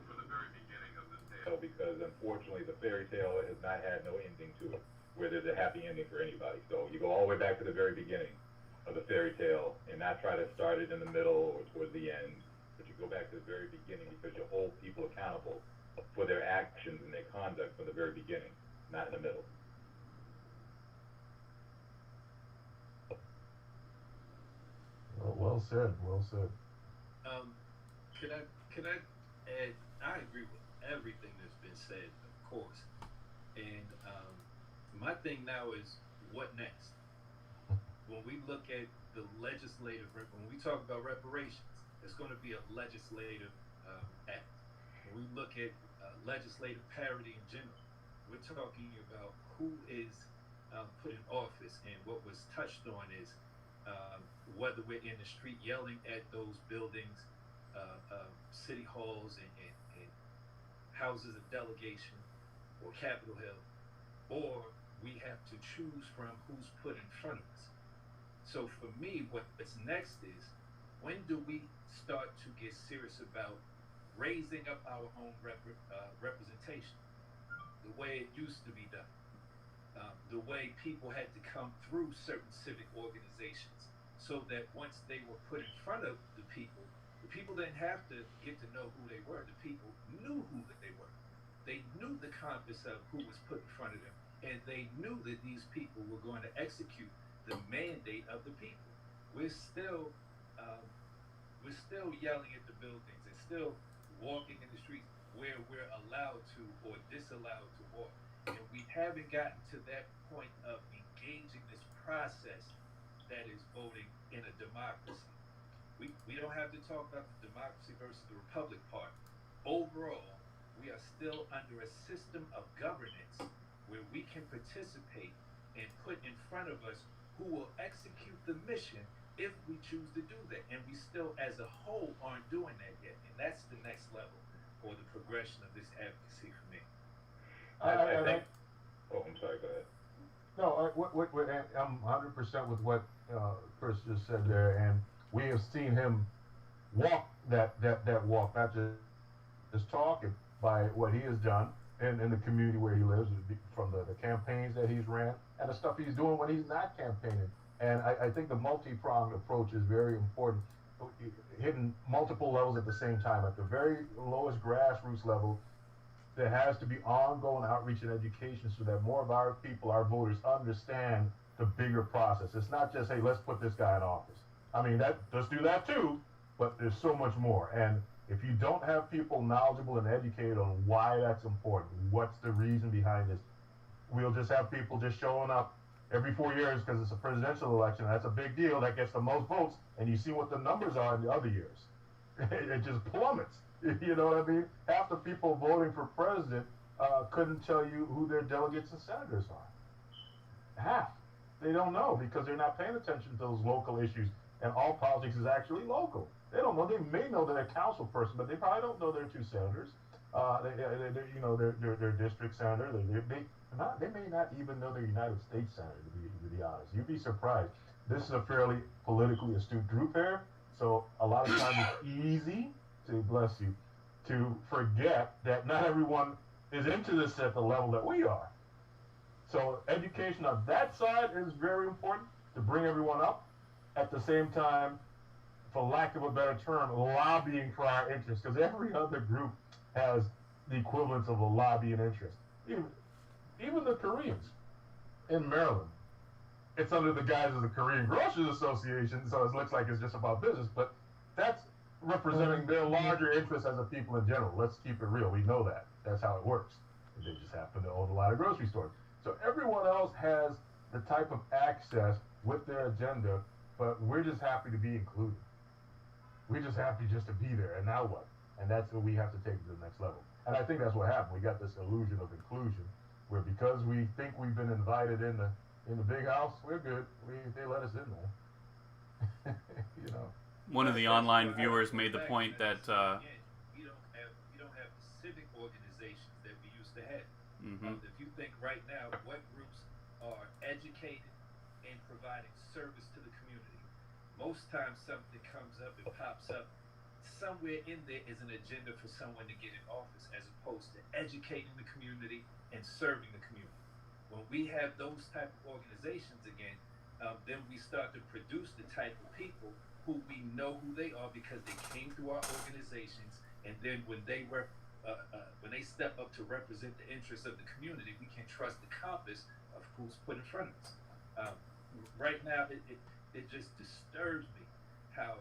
for the very beginning of this tale, because unfortunately the fairy tale has not had no ending to it, where there's a happy ending for anybody. So you go all the way back to the very beginning of the fairy tale and not try to start it in the middle or towards the end, but you go back to the very beginning because you hold people accountable for their actions and their conduct from the very beginning, not in the middle. Well said. Well said. Can I add? I agree with everything that's been said, of course. And my thing now is what next? When we look at the legislative, when we talk about reparations, it's going to be a legislative act. When we look at legislative parity in general, we're talking about who is put in office, and what was touched on is whether we're in the street yelling at those buildings, city halls and houses of delegation, or Capitol Hill, or we have to choose from who's put in front of us. So for me, what's next is, when do we start to get serious about raising up our own representation, the way it used to be done, the way people had to come through certain civic organizations, so that once they were put in front of the people didn't have to get to know who they were. The people knew who they were. They knew the compass of who was put in front of them, and they knew that these people were going to execute the mandate of the people. We're still yelling at the buildings and still walking in the streets where we're allowed to or disallowed to walk, and we haven't gotten to that point of engaging this process that is voting in a democracy. We don't have to talk about the democracy versus the republic part. Overall, we are still under a system of governance where we can participate and put in front of us who will execute the mission if we choose to do that. And we still, as a whole, aren't doing that yet. And that's the next level or the progression of this advocacy for me. I think. Oh, I'm sorry. Go ahead. No, I'm 100% with what Chris just said there, and we have seen him walk that walk, not just talk it, by what he has done in the community where he lives, from the campaigns that he's ran and the stuff he's doing when he's not campaigning. And I think the multi-pronged approach is very important, hitting multiple levels at the same time. At the very lowest grassroots level, there has to be ongoing outreach and education so that more of our people, our voters, understand the bigger process. It's not just, hey, let's put this guy in office. I mean, let's do that too, but there's so much more. And if you don't have people knowledgeable and educated on why that's important, what's the reason behind this, we'll just have people just showing up every 4 years because it's a presidential election. That's a big deal. That gets the most votes. And you see what the numbers are in the other years. It just plummets. You know what I mean? Half the people voting for president couldn't tell you who their delegates and senators are. Half. They don't know because they're not paying attention to those local issues. And all politics is actually local. They don't know. They may know they're a council person, but they probably don't know they're two senators. They're district senator. They may not even know they're United States senator. To be honest, you'd be surprised. This is a fairly politically astute group here, so a lot of times it's easy to to forget that not everyone is into this at the level that we are. So education on that side is very important to bring everyone up. At the same time, for lack of a better term, lobbying for our interests, because every other group has the equivalence of a lobbying interest. Even the Koreans in Maryland, it's under the guise of the Korean Grocers Association, so it looks like it's just about business, but that's representing their larger interests as a people in general. Let's keep it real. We know that. That's how it works. They just happen to own a lot of grocery stores. So everyone else has the type of access with their agenda, but we're just happy to be included. We're just happy just to be there, and now what? And that's what we have to take to the next level. And I think that's what happened. We got this illusion of inclusion, where because we think we've been invited in the big house, we're good. They let us in there. You know. One of the online viewers made the point that we don't have the civic organizations that we used to have. mhm. If you think right now, what groups are educated and providing service to the community? Most times something comes up and pops up. Somewhere in there is an agenda for someone to get in office, as opposed to educating the community and serving the community. When we have those type of organizations again, then we start to produce the type of people who we know who they are because they came through our organizations, and then when they step up to represent the interests of the community, we can trust the compass of who's put in front of us. Right now, it just disturbs me how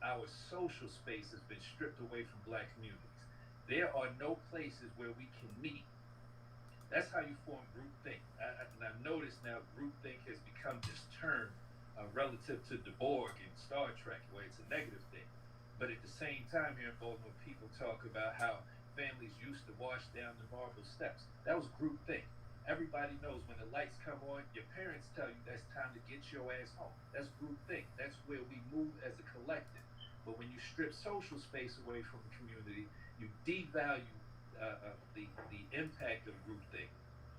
our social space has been stripped away from black communities. There are no places where we can meet. That's how you form groupthink. And I've noticed now groupthink has become this term relative to the Borg and Star Trek, where it's a negative thing. But at the same time, here in Baltimore, people talk about how families used to wash down the marble steps. That was groupthink. Everybody knows when the lights come on, your parents tell you that's time to get your ass home. That's groupthink. That's where we move as a collective. But when you strip social space away from the community, you devalue the impact of groupthink.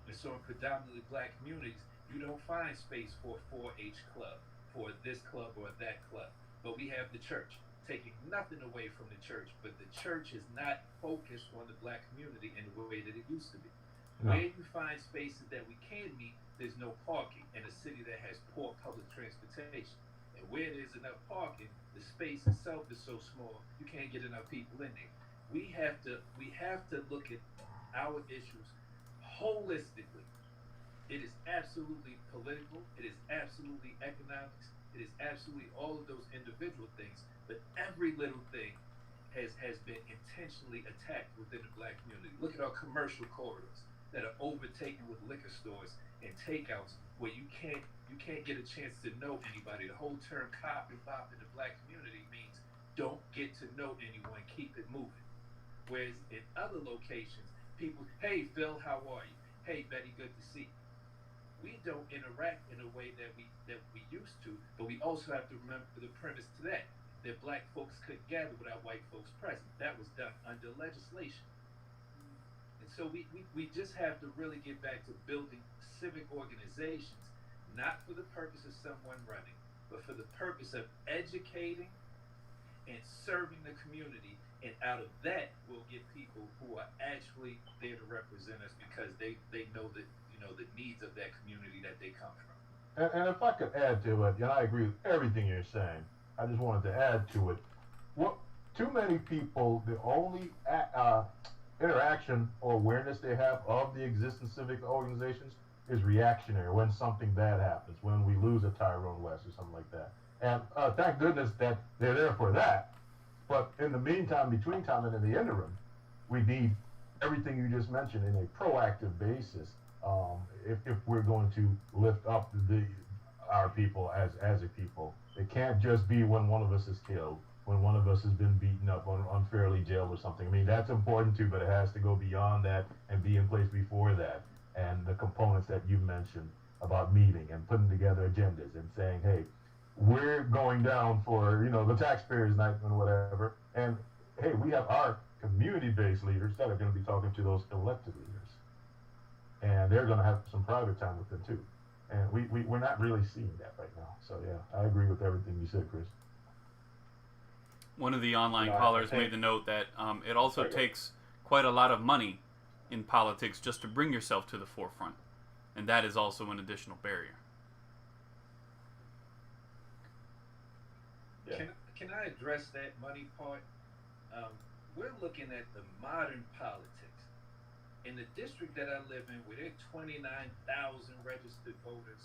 And so in predominantly black communities, you don't find space for a 4-H club, for this club or that club. But we have the church, taking nothing away from the church, but the church is not focused on the black community in the way that it used to be. No. Where you find spaces that we can meet, there's no parking in a city that has poor public transportation. And where there's enough parking, the space itself is so small, you can't get enough people in there. We have to look at our issues holistically. It is absolutely political, it is absolutely economics, it is absolutely all of those individual things, but every little thing has been intentionally attacked within the black community. Look at our commercial corridors that are overtaken with liquor stores and takeouts where you can't get a chance to know anybody. The whole term cop and bop in the black community means don't get to know anyone, keep it moving. Whereas in other locations, people, hey Phil, how are you? Hey Betty, good to see you. We don't interact in a way that we used to, but we also have to remember the premise to that black folks couldn't gather without white folks present. That was done under legislation. And so we just have to really get back to building civic organizations, not for the purpose of someone running, but for the purpose of educating and serving the community. And out of that, we'll get people who are actually there to represent us because they know that, the needs of that community that they come from. And if I could add to it, I agree with everything you're saying. I just wanted to add to it. Too many people, the only interaction or awareness they have of the existing civic organizations is reactionary when something bad happens, when we lose a Tyrone West or something like that. And thank goodness that they're there for that. But in the meantime, between time and in the interim, we need everything you just mentioned in a proactive basis. If we're going to lift up our people as a people, it can't just be when one of us is killed, when one of us has been beaten up or unfairly jailed or something. I mean, that's important too, but it has to go beyond that and be in place before that. And the components that you mentioned about meeting and putting together agendas and saying, hey, we're going down for, the taxpayers' night and whatever. And hey, we have our community-based leaders that are going to be talking to those elected leaders. And they're going to have some private time with them too. And we're not really seeing that right now. So yeah, I agree with everything you said, Chris. One of the online callers made the note that it also takes quite a lot of money in politics just to bring yourself to the forefront. And that is also an additional barrier. Yeah. Can I address that money part? We're looking at the modern politics. In the district that I live in, where there are 29,000 registered voters,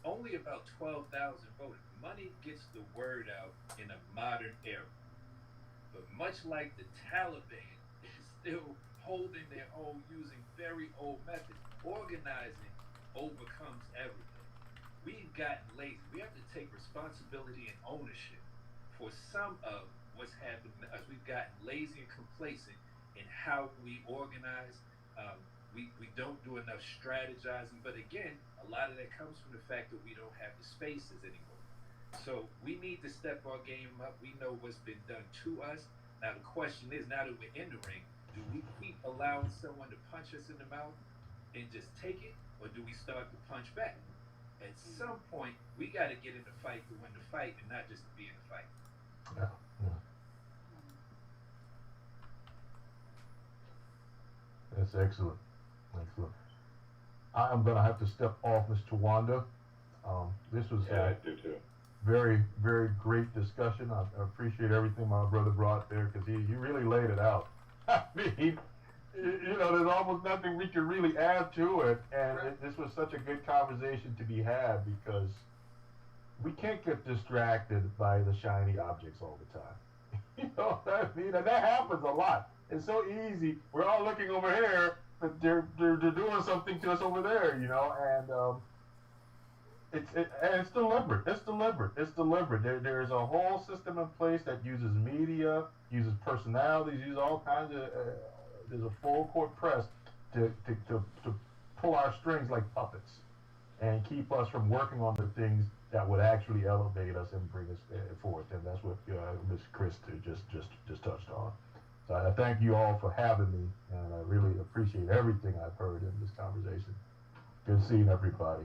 only about 12,000 voted. Money gets the word out in a modern era. But much like the Taliban is still holding their own using very old methods, organizing overcomes everything. We've gotten lazy. We have to take responsibility and ownership for some of what's happened as we've gotten lazy and complacent in how we organize. We don't do enough strategizing, but again, a lot of that comes from the fact that we don't have the spaces anymore. So we need to step our game up. We know what's been done to us. Now the question is, now that we're in the ring, do we keep allowing someone to punch us in the mouth and just take it, or do we start to punch back? At some point, we got to get in the fight to win the fight, and not just to be in the fight. Yeah. That's excellent. Excellent. I am going to have to step off, Mr. Wanda. This was I do too. very, very great discussion. I appreciate everything my brother brought there because he really laid it out. I mean, there's almost nothing we can really add to it, and this was such a good conversation to be had because we can't get distracted by the shiny objects all the time. You know what I mean? And that happens a lot. It's so easy. We're all looking over here, but they're doing something to us over there, and it's deliberate. It's deliberate. There's a whole system in place that uses media, uses personalities, uses all kinds of. There's a full court press to pull our strings like puppets and keep us from working on the things that would actually elevate us and bring us forth. And that's what Ms. Chris just touched on. So I thank you all for having me, and I really appreciate everything I've heard in this conversation. Good seeing everybody.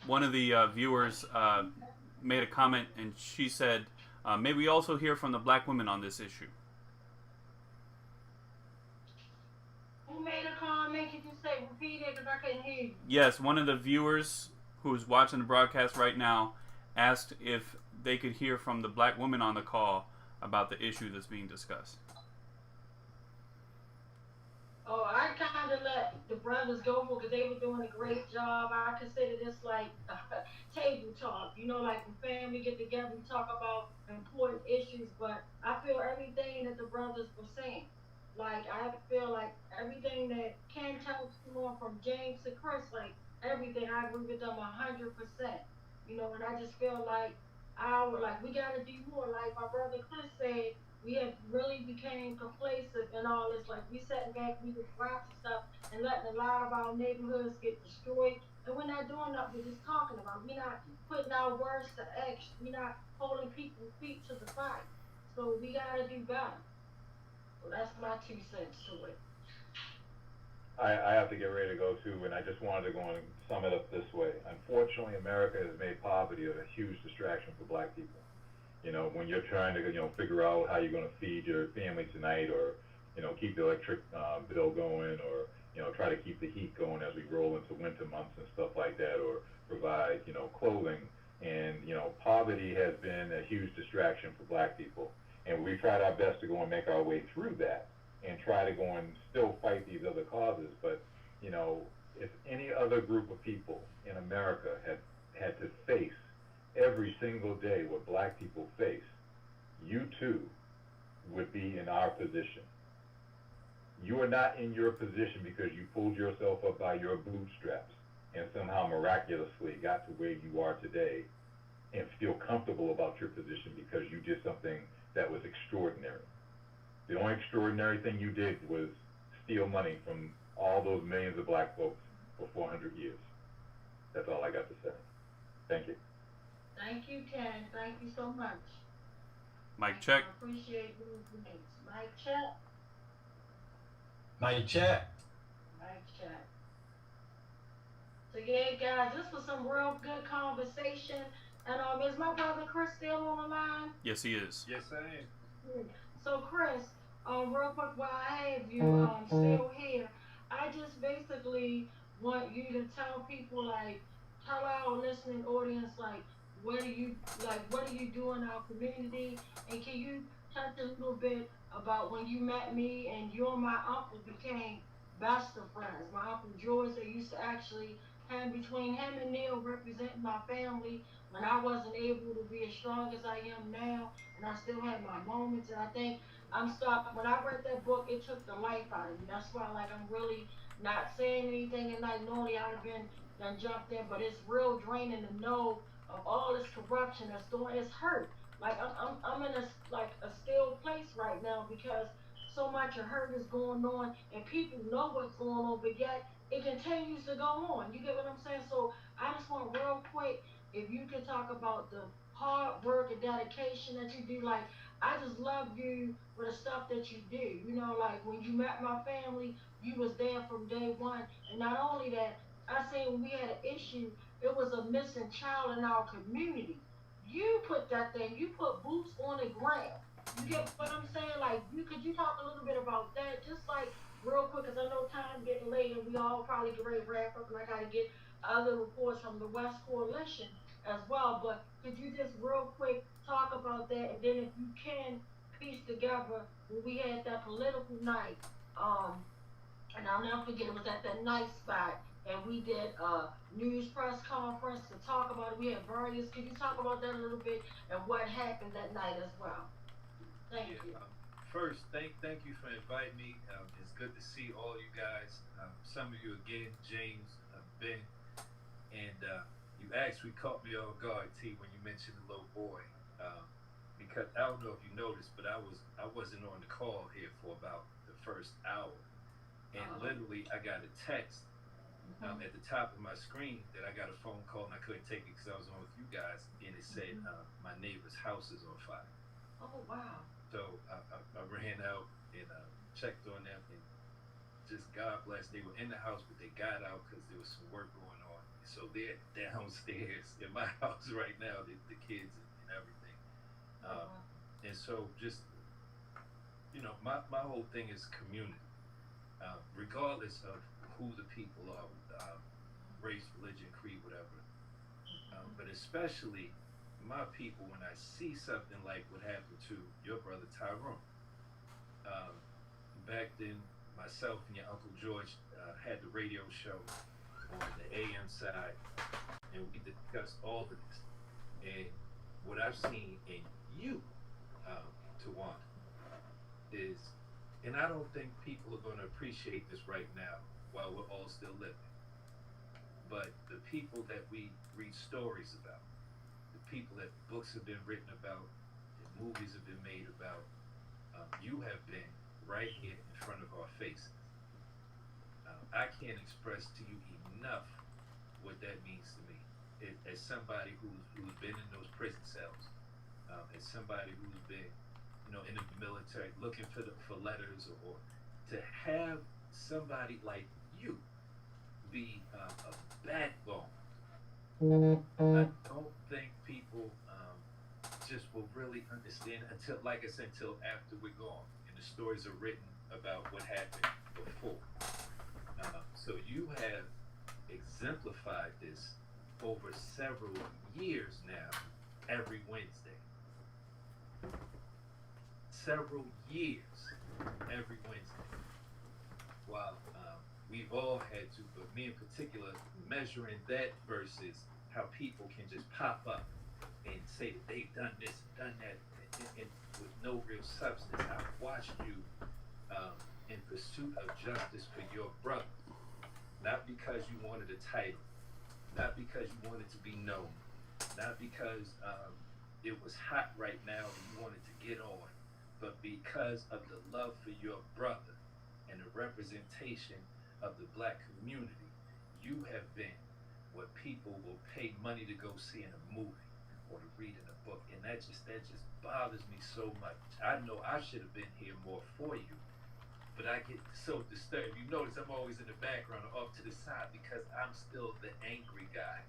One of the viewers made a comment, and she said, may we also hear from the black women on this issue? Who made a comment? Can you say, repeat it, because I couldn't hear you? Yes, one of the viewers who's watching the broadcast right now asked if they could hear from the black women on the call about the issue that's being discussed. Oh, I kind of let the brothers go for because they were doing a great job. I consider this like table talk, like when family get together and talk about important issues. But I feel everything that the brothers were saying. Like, I feel like everything that Ken touched on from James to Chris, like everything, I agree with them 100%. And I just feel like we gotta do more. Like my brother Chris said, we have really became complacent and all this. Like we sitting back, we just watching stuff and letting a lot of our neighborhoods get destroyed. And we're not doing nothing. We're just talking about it. We're not putting our words to action. We're not holding people's feet to the fire. So we gotta do better. So that's my 2 cents to it. I have to get ready to go too, and I just wanted to go and sum it up this way. Unfortunately, America has made poverty a huge distraction for black people. When you're trying to, figure out how you're going to feed your family tonight, or, keep the electric bill going, or, try to keep the heat going as we roll into winter months and stuff like that, or provide, clothing. And, poverty has been a huge distraction for black people. And we tried our best to go and make our way through that and try to go and still fight these other causes. But, if any other group of people in America had to face every single day what black people face, you too would be in our position. You are not in your position because you pulled yourself up by your bootstraps and somehow miraculously got to where you are today and feel comfortable about your position because you did something that was extraordinary. The only extraordinary thing you did was steal money from all those millions of black folks for 400 years. That's all I got to say. Thank you. Thank you, Ken. Thank you so much. Mic check. I appreciate those things. Mic check. Mic check. Mic check. So yeah, guys, this was some real good conversation. And is my brother Chris still on the line? Yes, he is. Yes, I am. So Chris, real quick, while I have you still here, I just basically want you to tell people, like, tell our listening audience, like, what do you do in our community, and can you touch a little bit about when you met me and you and my uncle became best of friends? My uncle George, they used to actually have between him and Neil representing my family when I wasn't able to be as strong as I am now, and I still had my moments. And I think I'm stuck. When I read that book, it took the life out of me. That's why, like, I'm really not saying anything, and like normally I'd have been done jumped in, but it's real draining to know of all this corruption that's doing. It's hurt. Like I'm in a like a still place right now because so much of hurt is going on and people know what's going on, but yet it continues to go on. You get what I'm saying? So I just want real quick if you could talk about the hard work and dedication that you do. Like I just love you for the stuff that you do. You know, like when you met my family, you was there from day one, and not only that, I say when we had an issue, it was a missing child in our community. You put that thing, you put boots on the ground. You get what I'm saying? Like, could you talk a little bit about that? Just like real quick, because I know time getting late and we all probably get ready to wrap up, and I got to get other reports from the West Coalition as well. But could you just real quick talk about that, and then if you can piece together when we had that political night, um, and I'll never forget it was at that night spot, and we did a news press conference to talk about it. We had various. Can you talk about that a little bit and what happened that night as well? Thank Yeah. you. First, thank you for inviting me. It's good to see all you guys. Some of you again, James, Ben, and you actually caught me off guard, T, when you mentioned the little boy. Because I don't know if you noticed, but I wasn't on the call here for about the first hour, and literally I got a text at the top of my screen that I got a phone call and I couldn't take it because I was on with you guys, and it said my neighbor's house is on fire. Oh wow. So I ran out and checked on them, and just God bless. They were in the house, but they got out because there was some work going on. So they're downstairs in my house right now, the kids and everything. And so just, my whole thing is community, regardless of who the people are, race, religion, creed, whatever. But especially my people, when I see something like what happened to your brother Tyrone. Um, Back then, myself and your Uncle George had the radio show on the AM side, and we discussed all of this. And what I've seen in you, Tawan, is, and I don't think people are going to appreciate this right now while we're all still living, but the people that we read stories about, the people that books have been written about, that movies have been made about, you have been right here in front of our faces. I can't express to you enough what that means to me. As somebody who's been in those prison cells, as somebody who's been, in the military, looking for letters, or to have somebody like you be a backbone. I don't think people just will really understand until, like I said, until after we're gone and the stories are written about what happened before. So you have exemplified this over several years now, every Wednesday. Several years, every Wednesday. While we've all had to, but me in particular, measuring that versus how people can just pop up and say that they've done this and done that, and with no real substance. I've watched you in pursuit of justice for your brother, not because you wanted a title, not because you wanted to be known, not because it was hot right now and you wanted to get on, but because of the love for your brother and the representation of the black community. You have been what people will pay money to go see in a movie or to read in a book, and that just bothers me so much. I know I should have been here more for you, but I get so disturbed. You notice I'm always in the background or off to the side because I'm still the angry guy,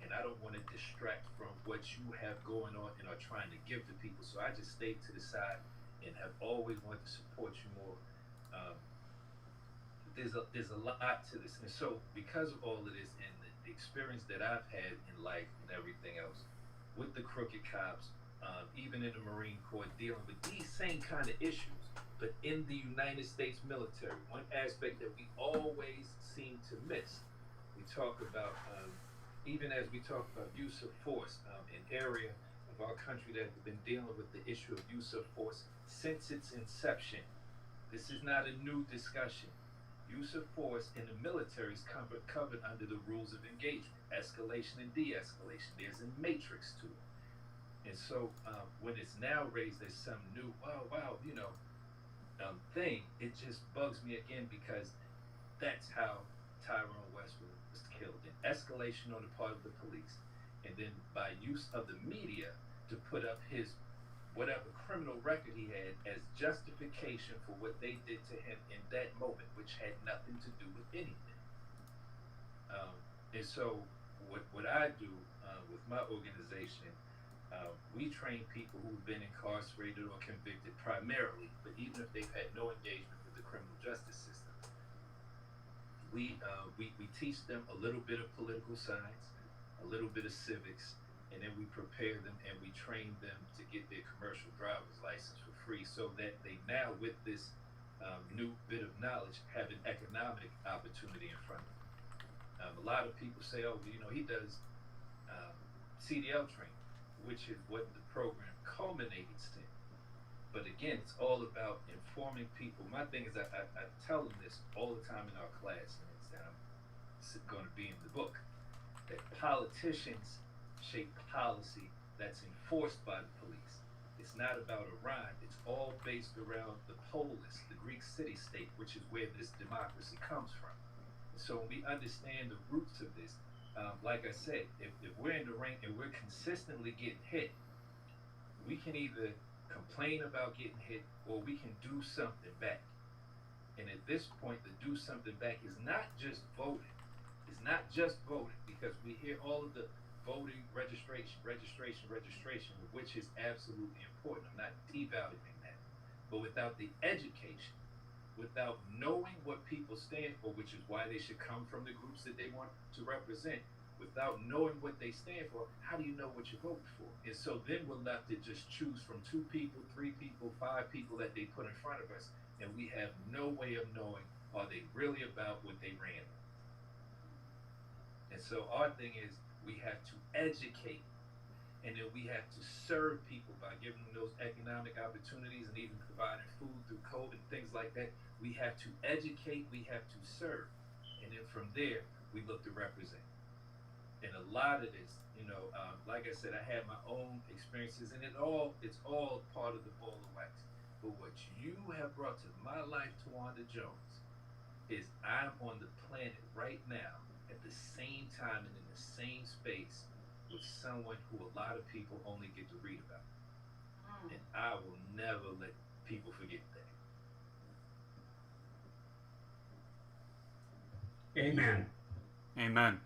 and I don't want to distract from what you have going on and are trying to give to people. So I just stay to the side and have always wanted to support you more. There's a lot to this, and so because of all of this and the experience that I've had in life and everything else with the crooked cops, even in the Marine Corps, dealing with these same kind of issues, but in the United States military, one aspect that we always seem to miss. We talk about, even as we talk about use of force, an area of our country that has been dealing with the issue of use of force since its inception. This is not a new discussion. Use of force in the military is covered under the rules of engagement, escalation and de-escalation. There's a matrix to it. And so when it's now raised as some new, wow, thing, it just bugs me again because that's how Tyrone West was killed. An escalation on the part of the police, and then by use of the media to put up his whatever criminal record he had as justification for what they did to him in that moment, which had nothing to do with anything. And so what I do with my organization, we train people who've been incarcerated or convicted primarily, but even if they've had no engagement with the criminal justice system, we teach them a little bit of political science, a little bit of civics, and then we prepare them and we train them to get their commercial driver's license for free, so that they now, with this new bit of knowledge, have an economic opportunity in front of them. A lot of people say, oh, he does CDL training, which is what the program culminates in. But again, it's all about informing people. My thing is, I tell them this all the time in our class, and it's that I'm going to be in the book, that politicians shape policy that's enforced by the police. It's not about a rhyme. It's all based around the polis, the Greek city-state, which is where this democracy comes from. So when we understand the roots of this, like I said, if we're in the ring and we're consistently getting hit, we can either complain about getting hit or we can do something back. And at this point, the do something back is not just voting. It's not just voting, because we hear all of the voting, registration, which is absolutely important. I'm not devaluing that. But without the education, without knowing what people stand for, which is why they should come from the groups that they want to represent, without knowing what they stand for, how do you know what you're voting for? And so then we're left to just choose from 2 people, 3 people, 5 people that they put in front of us, and we have no way of knowing, are they really about what they ran on? And so our thing is, we have to educate, and then we have to serve people by giving them those economic opportunities and even providing food through COVID, things like that. We have to educate, we have to serve, and then from there, we look to represent. And a lot of this, like I said, I had my own experiences, and it's all part of the ball of wax. But what you have brought to my life, Tawanda Jones, is I'm on the planet right now at the same time and in the same space with someone who a lot of people only get to read about. And I will never let people forget that. Amen. Amen.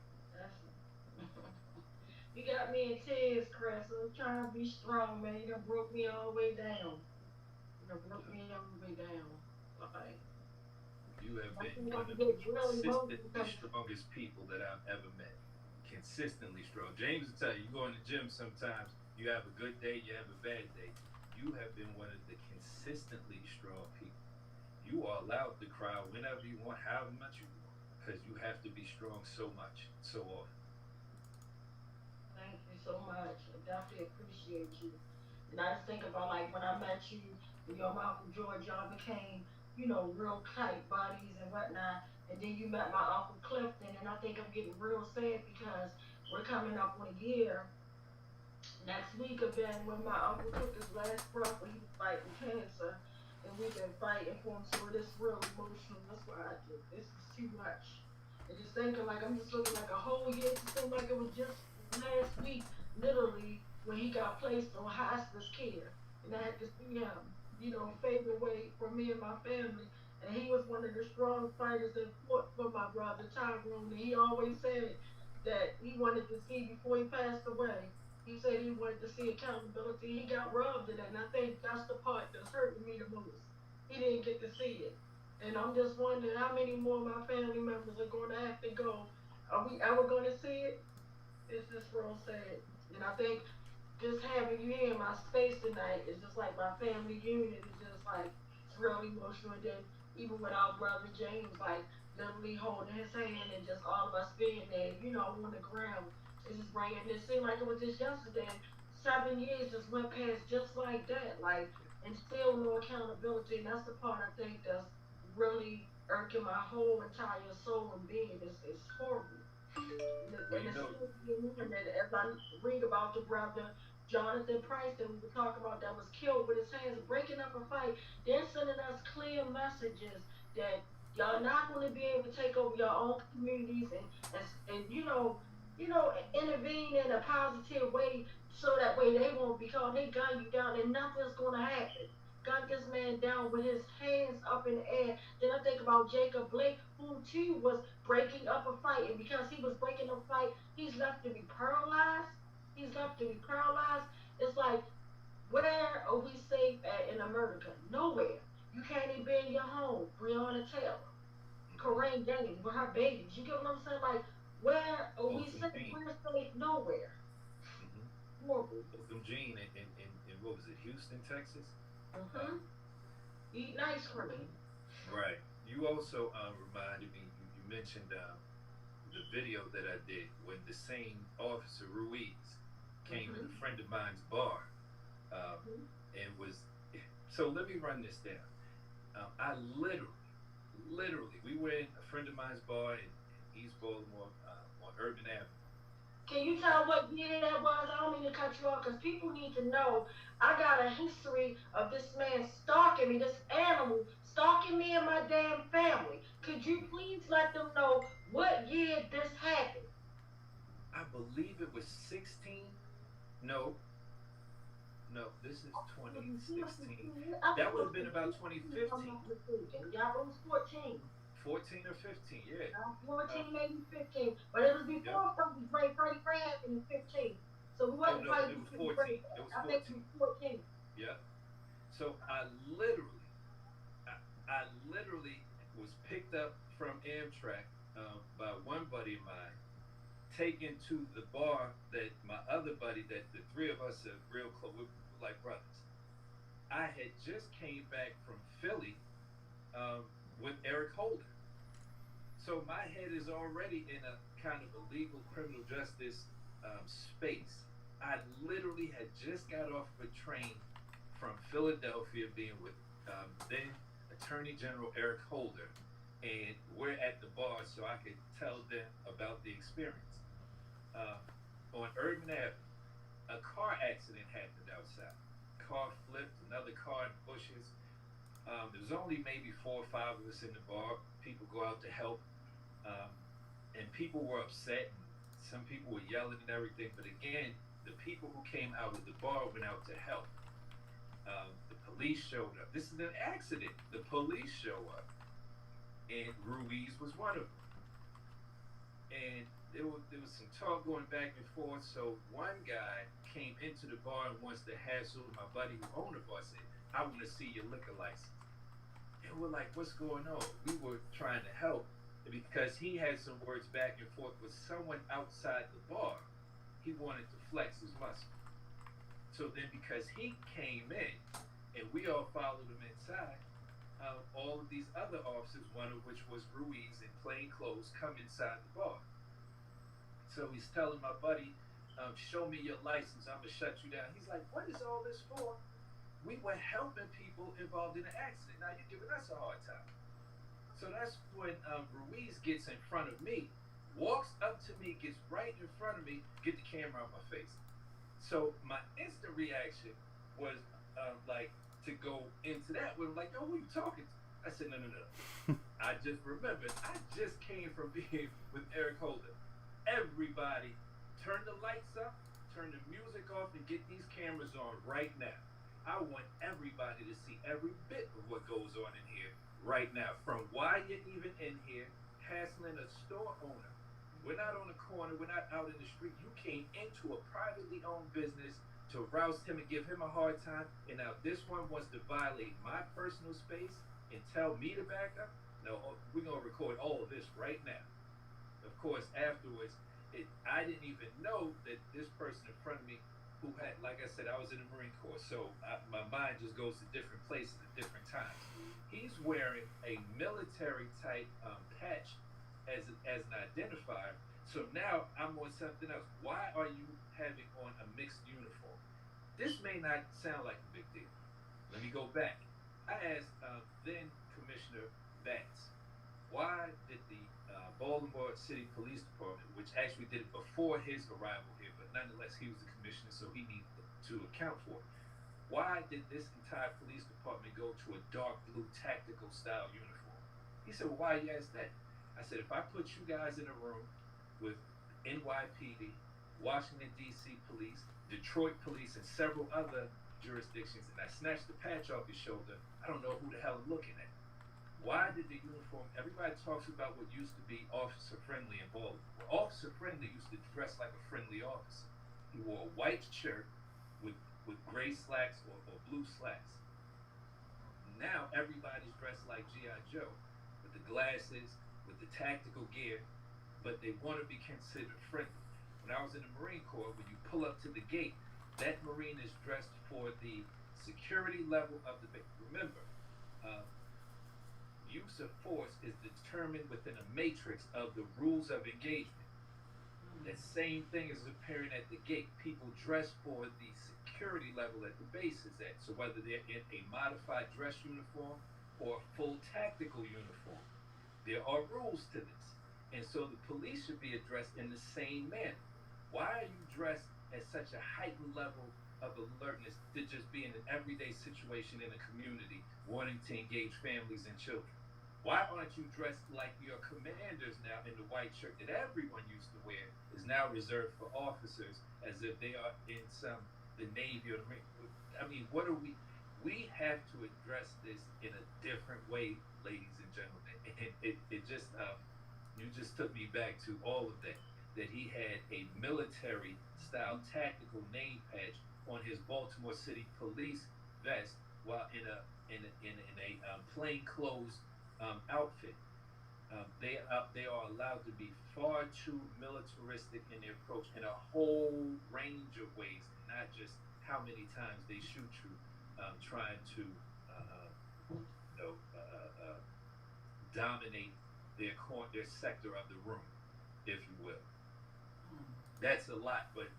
You got me in tears, Chris. I'm trying to be strong, man. You done broke me all the way down. You done broke me all the way down. Like, You have I been think one I'm of gonna the get really consistently emotional. strongest people that I've ever met. Consistently strong. James will tell you, you go in the gym sometimes, you have a good day, you have a bad day. You have been one of the consistently strong people. You are allowed to cry whenever you want, however much you want, because you have to be strong so much, so often. Thank you so much. I definitely appreciate you. And I just think about like when I met you, my Uncle George, y'all became, real tight buddies and whatnot. And then you met my Uncle Clifton, and I think I'm getting real sad because we're coming up on a year next week of then when my uncle took his last breath when he was fighting cancer. And we've been fighting for him, so it is real emotional. That's why this is too much. And just thinking like I'm just looking like a whole year. It seemed like it was just last week, literally, when he got placed on hospice care. And I had to see him, fade away from me and my family. And he was one of the strong fighters that fought for my brother Tyrone. And he always said that he wanted to see before he passed away. He said he wanted to see accountability. He got robbed of that, and I think that's the part that's hurting me the most. He didn't get to see it, and I'm just wondering how many more of my family members are going to have to go. Are we ever going to see it? It's just real sad, and I think just having you here in my space tonight is just like my family unit is just like it's really emotional. And then even with our brother James, like literally holding his hand and just all of us being there, on the ground. It's just bringing. It seemed like it was just yesterday. 7 years just went past just like that, like, and still no accountability. And that's the part I think that's really irking my whole entire soul and being. It's horrible. Well, And it's still being that as I read about the brother Jonathan Price that we were talking about that was killed with his hands breaking up a fight. They're sending us clear messages that y'all not going to be able to take over your own communities and intervene in a positive way so that way they won't be called. They gun you down and nothing's going to happen. Gun this man down with his hands up in the air. Then I think about Jacob Blake, who too was breaking up a fight, and because he was breaking up a fight, he's left to be paralyzed. He's left to be paralyzed. It's like, where are we safe at in America? Nowhere. You can't even be in your home. Breonna Taylor, Corinne Gaines with her babies. You get what I'm saying? Like, where are we Botham safe? Jean. We're safe nowhere. Mm-hmm. Horrible. Botham Jean in what was it, Houston, Texas? Mm-hmm. Eating ice cream. Right. You also reminded me. You mentioned the video that I did when the same officer Ruiz came in a friend of mine's bar, and was. So let me run this down. I literally, we were in a friend of mine's bar in East Baltimore on Urban Avenue. Can you tell what year that was? I don't mean to cut you off because people need to know. I got a history of this man stalking me, this animal stalking me and my damn family. Could you please let them know what year this happened? I believe it was 16. No, no, this is 2016. That would have been about 2015. Yeah, it was 14. 14 or 15, yeah. 14, maybe 15. But it was before Freddie Gray happened in 15. So we Oh wasn't no, it fighting was Freddie 14. Gray. It was I think 14. it was 14. Yeah. So literally, I literally was picked up from Amtrak by one buddy of mine, taken to the bar that my other buddy, that the three of us are real close, we're like brothers. I had just came back from Philly with Eric Holder. So my head is already in a kind of a legal criminal justice space. I literally had just got off of a train from Philadelphia, being with then Attorney General Eric Holder, and we're at the bar so I could tell them about the experience. On Urban Avenue, a car accident happened outside. Car flipped, another car in bushes. There was only maybe 4 or 5 of us in the bar. People go out to help, and people were upset. And some people were yelling and everything. But again, the people who came out of the bar went out to help. The police showed up. This is an accident. The police show up, and Ruiz was one of them. And there was some talk going back and forth. So one guy came into the bar and wants to hassle my buddy who owned the bar. Said, "I want to see your liquor license." And we're like, "What's going on?" We were trying to help because he had some words back and forth with someone outside the bar. He wanted to flex his muscle. So then, because he came in and we all followed him inside, all of these other officers, one of which was Ruiz in plain clothes, come inside the bar. So he's telling my buddy, "Show me your license, I'm gonna shut you down." He's like, "What is all this for? We were helping people involved in an accident. Now you're giving us a hard time." So that's when Ruiz gets in front of me, walks up to me, gets right in front of me, get the camera on my face. So my instant reaction was like to go into that with him, like, "Yo, who you talking to?" I said, No. I just remembered, I just came from being with Eric Holder. Everybody, turn the lights up, turn the music off, and get these cameras on right now. I want everybody to see every bit of what goes on in here right now. From why you're even in here, hassling a store owner. We're not on the corner. We're not out in the street. You came into a privately owned business to roust him and give him a hard time. And now this one wants to violate my personal space and tell me to back up. No, we're going to record all of this right now. Of course, afterwards, I didn't even know that this person in front of me, who had, like I said, I was in the Marine Corps, so my mind just goes to different places at different times. He's wearing a military type patch as an identifier. So now I'm on something else. Why are you having on a mixed uniform? This may not sound like a big deal. Let me go back. I asked then Commissioner Batts, why did the Baltimore City Police Department, which actually did it before his arrival here, but nonetheless he was the commissioner, so he needed to account for it. Why did this entire police department go to a dark blue tactical style uniform? He said, well, why you ask that? I said, if I put you guys in a room with NYPD, Washington, D.C. police, Detroit police, and several other jurisdictions, and I snatched the patch off your shoulder, I don't know who the hell I'm looking at. Why did the uniform? Everybody talks about what used to be officer friendly in Baltimore. Officer friendly used to dress like a friendly officer. He wore a white shirt with gray slacks or blue slacks. Now everybody's dressed like G.I. Joe with the glasses, with the tactical gear, but they want to be considered friendly. When I was in the Marine Corps, when you pull up to the gate, that Marine is dressed for the security level of the base. Remember, uh, use of force is determined within a matrix of the rules of engagement. That same thing is appearing at the gate. People dress for the security level that the base is at. So whether they're in a modified dress uniform or a full tactical uniform, there are rules to this. And so the police should be addressed in the same manner. Why are you dressed at such a heightened level of alertness to just be in an everyday situation in a community, wanting to engage families and children? Why aren't you dressed like your commanders now in the white shirt that everyone used to wear is now reserved for officers as if they are in the Navy or the Marine? I mean, what are we? We have to address this in a different way, ladies and gentlemen. And it just, you just took me back to all of that. That he had a military style tactical name patch on his Baltimore City police vest while in a plain clothes outfit. They are allowed to be far too militaristic in their approach in a whole range of ways, not just how many times they shoot you, trying to dominate their sector of the room, if you will. That's a lot, but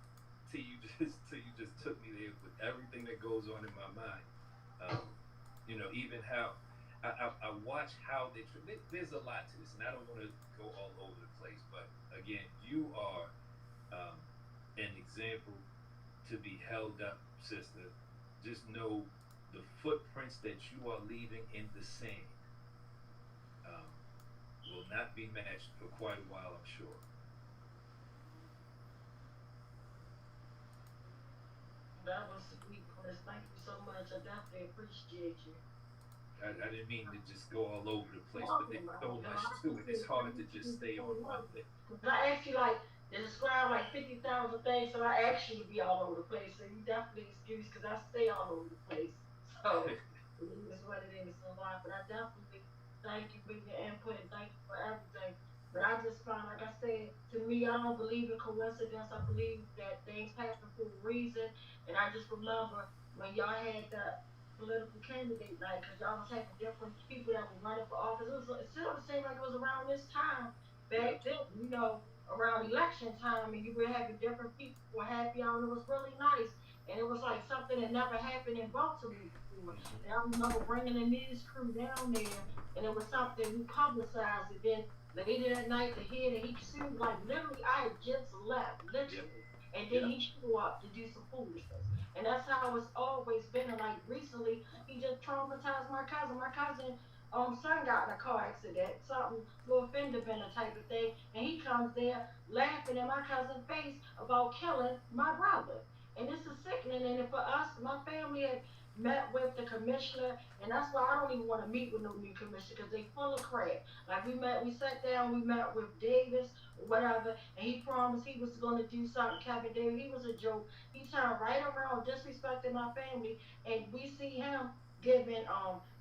till you just took me there with everything that goes on in my mind. Even how I watch how there's a lot to this, and I don't want to go all over the place, but again, you are an example to be held up, sister. Just know the footprints that you are leaving in the sand um, will not be matched for quite a while, I'm sure. That was sweet, Chris. Thank you so much. I definitely appreciate you. I didn't mean to just go all over the place, No, but there's no, so no, much I to it. It's appreciate hard to just you stay so on one much. thing. Because I asked you like to describe like 50,000 things, so I asked you to be all over the place. So you definitely excuse because I stay all over the place. So it is what it is in life. But I definitely thank you for your input and thank you for everything. But I just found, like I said, to me, I don't believe in coincidence. I believe that things happen for a reason. And I just remember when y'all had that political candidate night, because y'all was having different people that were running for office. It still seemed like it was around this time Yep. back then, around election time, and you were having different people who were happy hour, and it was really nice. And it was like something that never happened in Baltimore before. And I remember bringing the news crew down there, and it was something we publicized. And then later that night, to hear that he sued, like literally, I had just left, Yep. literally, and then Yep. he showed up to do some foolishness. And that's how it's always been. And like recently, he just traumatized my cousin. My cousin son got in a car accident, something little fender bender type of thing, and he comes there laughing in my cousin's face about killing my brother. And this is sickening. And for us, my family had met with the commissioner, and that's why I don't even want to meet with no new commissioner because they full of crap. Like we sat down, we met with Davis or whatever, and he promised he was going to do something. Kevin Davis, he was a joke. He turned right around, disrespecting my family, and we see him giving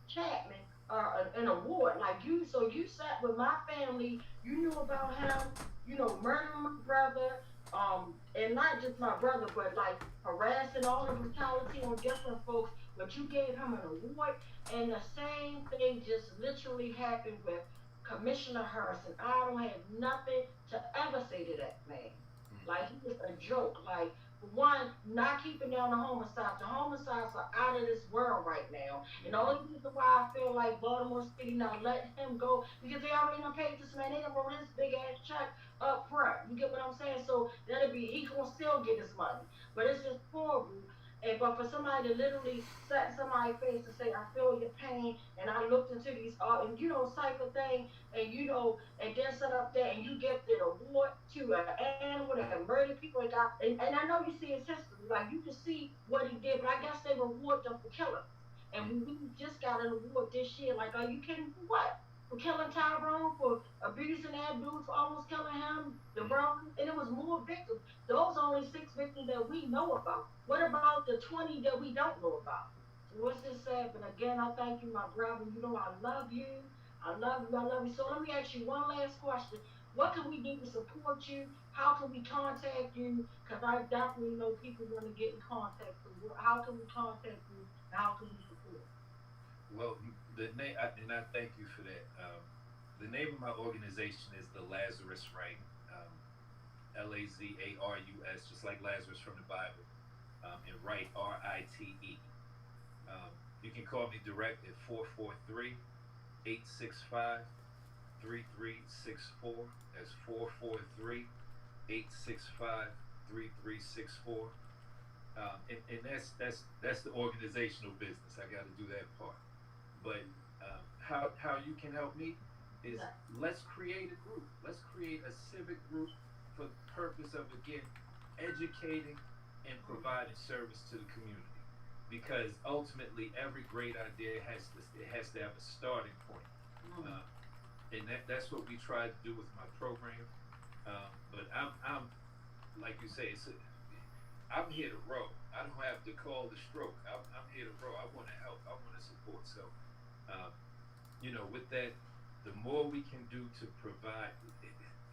Chapman an award. Like you, so you sat with my family. You knew about him. Murdering my brother. And not just my brother, but like harassing all the brutality on different folks. But you gave him an award, and the same thing just literally happened with Commissioner Harrison. I don't have nothing to ever say to that man. Like he was a joke. Like for one, not keeping down the homicides. The homicides are out of this world right now. And the only reason why I feel like Baltimore City not letting him go because they already done paid this man. They done wrote this big ass check up front. You get what I'm saying? So that'll be he gonna still get his money. But it's just horrible. but for somebody to literally sit in somebody's face and say, I feel your pain, and I looked into these and cipher thing, and and then set up there and you give the award to an animal that murdered people and got and I know you see his history, like you can see what he did, but I guess they reward them for killing. And we just got an award this year. Like, are you kidding? For what? For killing Tyrone, for abusing that dude, for almost killing him, the Brown, and it was more victims. Those are only 6 victims that we know about. What about the 20 that we don't know about? So what's this sad? But again, I thank you, my brother. You know I love you. I love you. I love you. So let me ask you one last question. What can we do to support you? How can we contact you? Because I definitely know people want to get in contact. So how can we contact you? How can we support? Well, the name, and I thank you for that. The name of my organization is the Lazarus Right, Lazarus, just like Lazarus from the Bible, and Right, Rite. You can call me direct at 443-865-3364. That's 443-865-3364. And that's the organizational business. I got to do that part. But how you can help me is let's create a group. Let's create a civic group for the purpose of again educating and providing service to the community. Because ultimately, every great idea has to have a starting point, and that's what we try to do with my program. But I'm like you say, I'm here to row. I don't have to call the stroke. I'm here to row. I want to help. I want to support. So, with that, the more we can do to provide,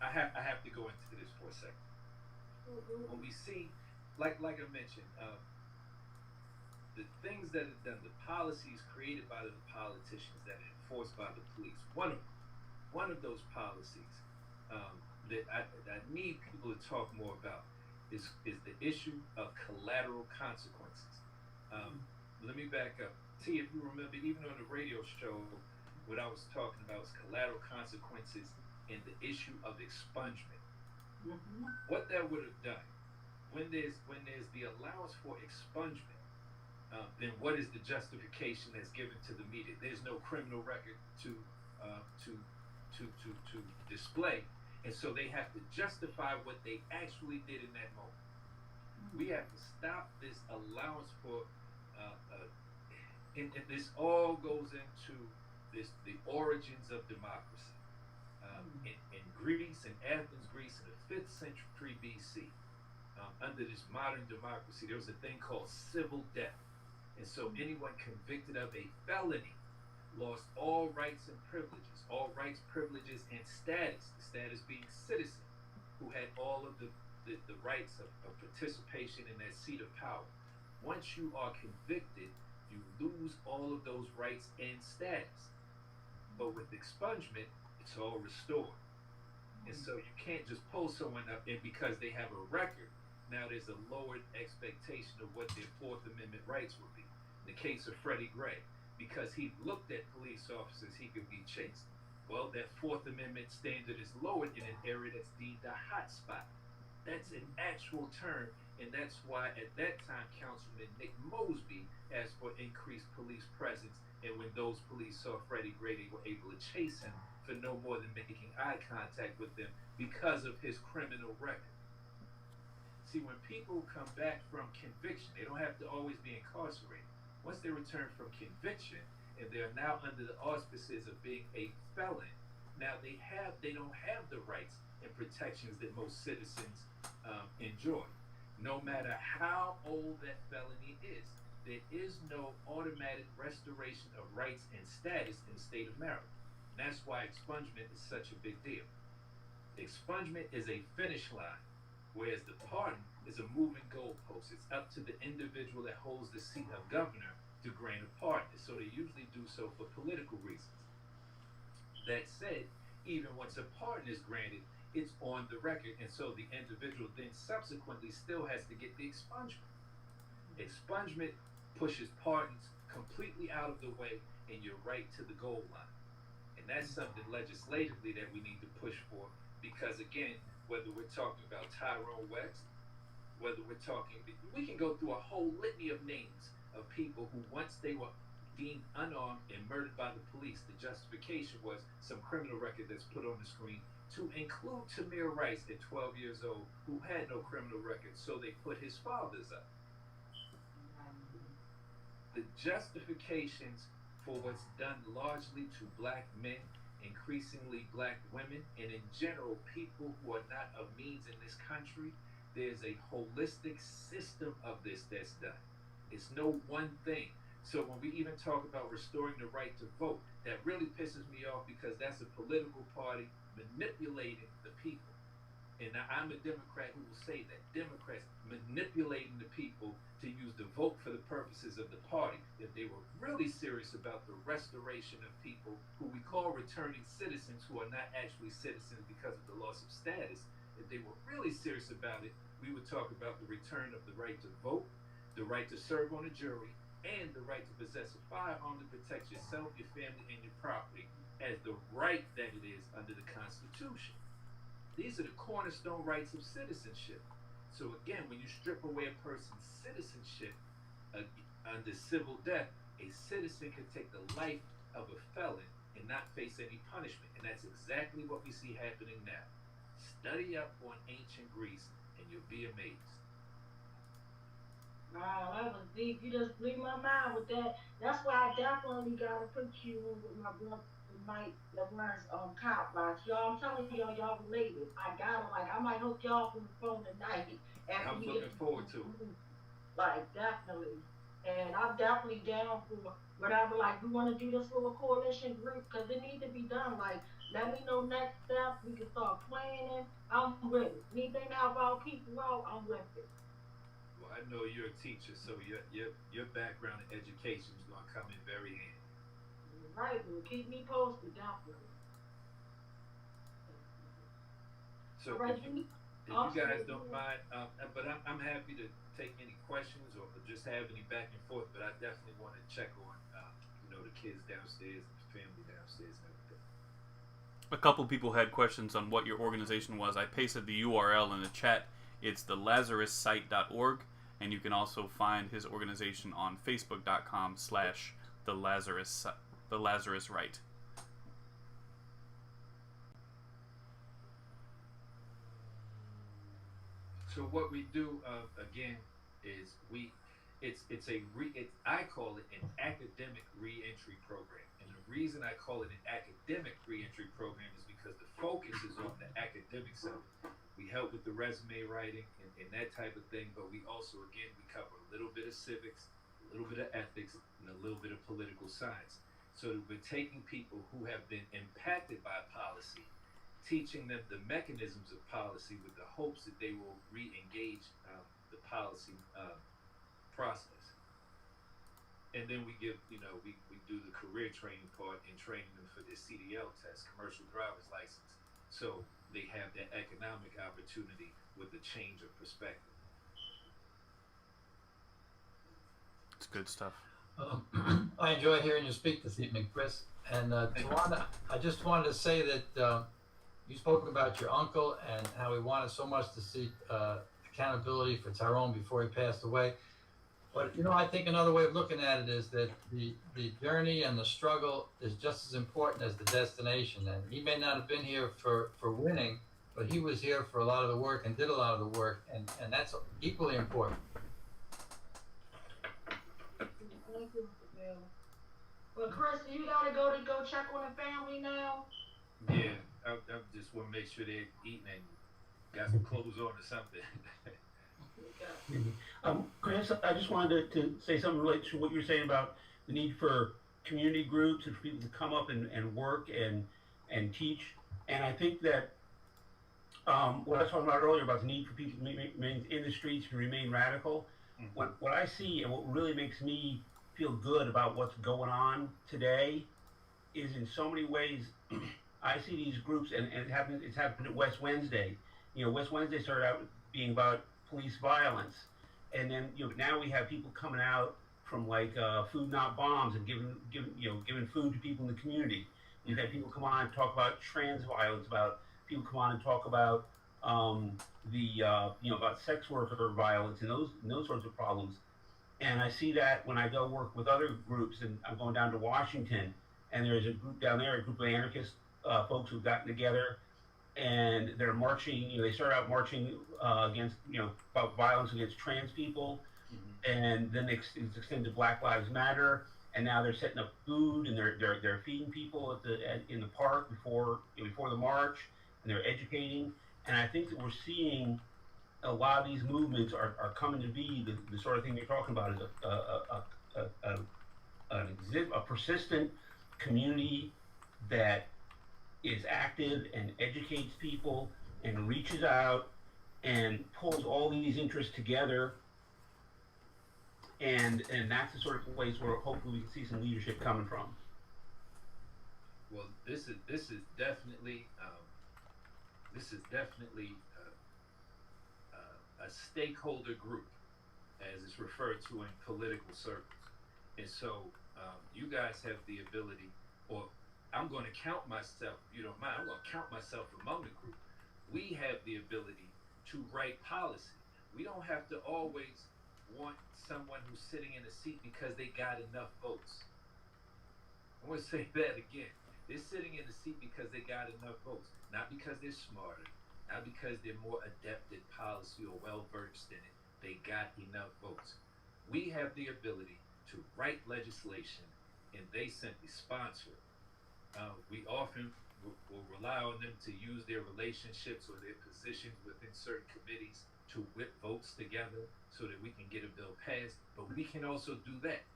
I have to go into this for a second. When we see, like I mentioned, the things that are done, the policies created by the politicians that are enforced by the police. One of those policies that I need people to talk more about is the issue of collateral consequences. Let me back up. See, if you remember, even on the radio show, what I was talking about was collateral consequences and the issue of expungement. What that would have done when there's the allowance for expungement. Then what is the justification that's given to the media? There's no criminal record to display, and so they have to justify what they actually did in that moment. We have to stop this allowance for, and this all goes into the origins of democracy. In Greece, in Athens, Greece, in the 5th century BC, under this modern democracy, there was a thing called civil death. And so anyone convicted of a felony lost all rights and privileges, and status, the status being citizen, who had all of the rights of participation in that seat of power. Once you are convicted, you lose all of those rights and status. But with expungement, it's all restored. And so you can't just pull someone up, and because they have a record, now there's a lowered expectation of what their Fourth Amendment rights would be. In the case of Freddie Gray, because he looked at police officers, he could be chased. Well, that Fourth Amendment standard is lowered in an area that's deemed a hot spot. That's an actual term, and that's why at that time Councilman Nick Mosby asked for increased police presence, and when those police saw Freddie Gray, they were able to chase him for no more than making eye contact with them because of his criminal record. See, when people come back from conviction, they don't have to always be incarcerated. Once they return from conviction and they are now under the auspices of being a felon, now they don't have the rights and protections that most citizens enjoy. No matter how old that felony is, there is no automatic restoration of rights and status in the state of Maryland. And that's why expungement is such a big deal. Expungement is a finish line, whereas the pardon is a moving goalpost. It's up to the individual that holds the seat of governor to grant a pardon. So they usually do so for political reasons. That said, even once a pardon is granted, it's on the record, and so the individual then subsequently still has to get the expungement. Expungement pushes pardons completely out of the way, and you're right to the goal line. And that's something legislatively that we need to push for, because again, whether we're talking about Tyrone West, whether we're talking, we can go through a whole litany of names of people who once they were deemed unarmed and murdered by the police, the justification was some criminal record that's put on the screen, to include Tamir Rice at 12 years old, who had no criminal record, so they put his fathers up. The justifications for what's done largely to black men, increasingly black women, and in general people who are not of means in this country, there's a holistic system of this that's done. It's no one thing. So when we even talk about restoring the right to vote, that really pisses me off, because that's a political party manipulating the people. And now I'm a Democrat who will say that Democrats manipulating the people to use the vote for the purposes of the party. If they were really serious about the restoration of people who we call returning citizens, who are not actually citizens because of the loss of status, if they were really serious about it, we would talk about the return of the right to vote, the right to serve on a jury, and the right to possess a firearm to protect yourself, your family, and your property as the right that it is under the Constitution. These are the cornerstone rights of citizenship. So again, when you strip away a person's citizenship under civil death, a citizen can take the life of a felon and not face any punishment. And that's exactly what we see happening now. Study up on ancient Greece and you'll be amazed. Wow, that was deep. You just blew my mind with that. That's why I definitely gotta put you with my brother tonight that runs cop box. Y'all, I'm telling y'all related. I gotta, like, I might hook y'all from the phone tonight after I'm we looking get forward to it. Like, definitely. And I'm definitely down for whatever. Like, we want to do this little coalition group because it needs to be done. Like, let me know next steps. We can start planning. I'm with it. Anything now about people out, I'm with it. Well, I know you're a teacher, so your background in education is going to come in very handy. Right, well, keep me posted, definitely. So right, if you guys don't mind, but I'm happy to take any questions or just have any back and forth, but I definitely want to check on the kids downstairs and the family downstairs and everything. A couple people had questions on what your organization was. I pasted the URL in the chat. It's the LazarusSite.org, and you can also find his organization on Facebook.com/the Lazarus Right. So what we do again is I call it an academic reentry program, and the reason I call it an academic reentry program is because the focus is on the academic side. We help with the resume writing and that type of thing, but we also we cover a little bit of civics, a little bit of ethics, and a little bit of political science. So that we're taking people who have been impacted by policy, teaching them the mechanisms of policy with the hopes that they will re-engage the policy process. And then we give, we do the career training part and training them for their CDL test, commercial driver's license. So they have that economic opportunity with a change of perspective. It's good stuff. I enjoy hearing you speak this evening, Chris. And Tawanda, I just wanted to say that you spoke about your uncle and how he wanted so much to seek accountability for Tyrone before he passed away. But, I think another way of looking at it is that the journey and the struggle is just as important as the destination. And he may not have been here for winning, but he was here for a lot of the work and did a lot of the work. And that's equally important. Thank you, Mr. Bill. Well, Chris, you gotta go check on the family now. Yeah, I just want to make sure they're eating and got some clothes on or something. Chris, I just wanted to say something related to what you were saying about the need for community groups and for people to come up and work and teach. And I think that what I was talking about earlier about the need for people to remain in the streets to remain radical. Mm-hmm. What I see and what really makes me feel good about what's going on today is in so many ways I see these groups and it's happened at West Wednesday. West Wednesday started out being about police violence, and then now we have people coming out from like Food Not Bombs and giving food to people in the community. We've had people come on and talk about trans violence, about people come on and talk about about sex worker violence and those sorts of problems. And I see that when I go work with other groups, and I'm going down to Washington, and there's a group down there, a group of anarchist folks who've gotten together, and they're marching. They start out marching against, about violence against trans people, and then it's extended to Black Lives Matter, and now they're setting up food, and they're feeding people in the park before the march, and they're educating. And I think that we're seeing a lot of these movements are coming to be the sort of thing you're talking about, is a persistent community that is active and educates people and reaches out and pulls all these interests together, and that's the sort of place where hopefully we can see some leadership coming from. Well, this is definitely a stakeholder group, as it's referred to in political circles. And so you guys have the ability, or I'm going to count myself, if you don't mind, I'm going to count myself among the group. We have the ability to write policy. We don't have to always want someone who's sitting in a seat because they got enough votes. I want to say that again. They're sitting in the seat because they got enough votes, not because they're smarter, not because they're more adept at policy or well-versed in it. They got enough votes. We have the ability to write legislation, and they simply sponsor it. We often will rely on them to use their relationships or their positions within certain committees to whip votes together so that we can get a bill passed. But we can also do that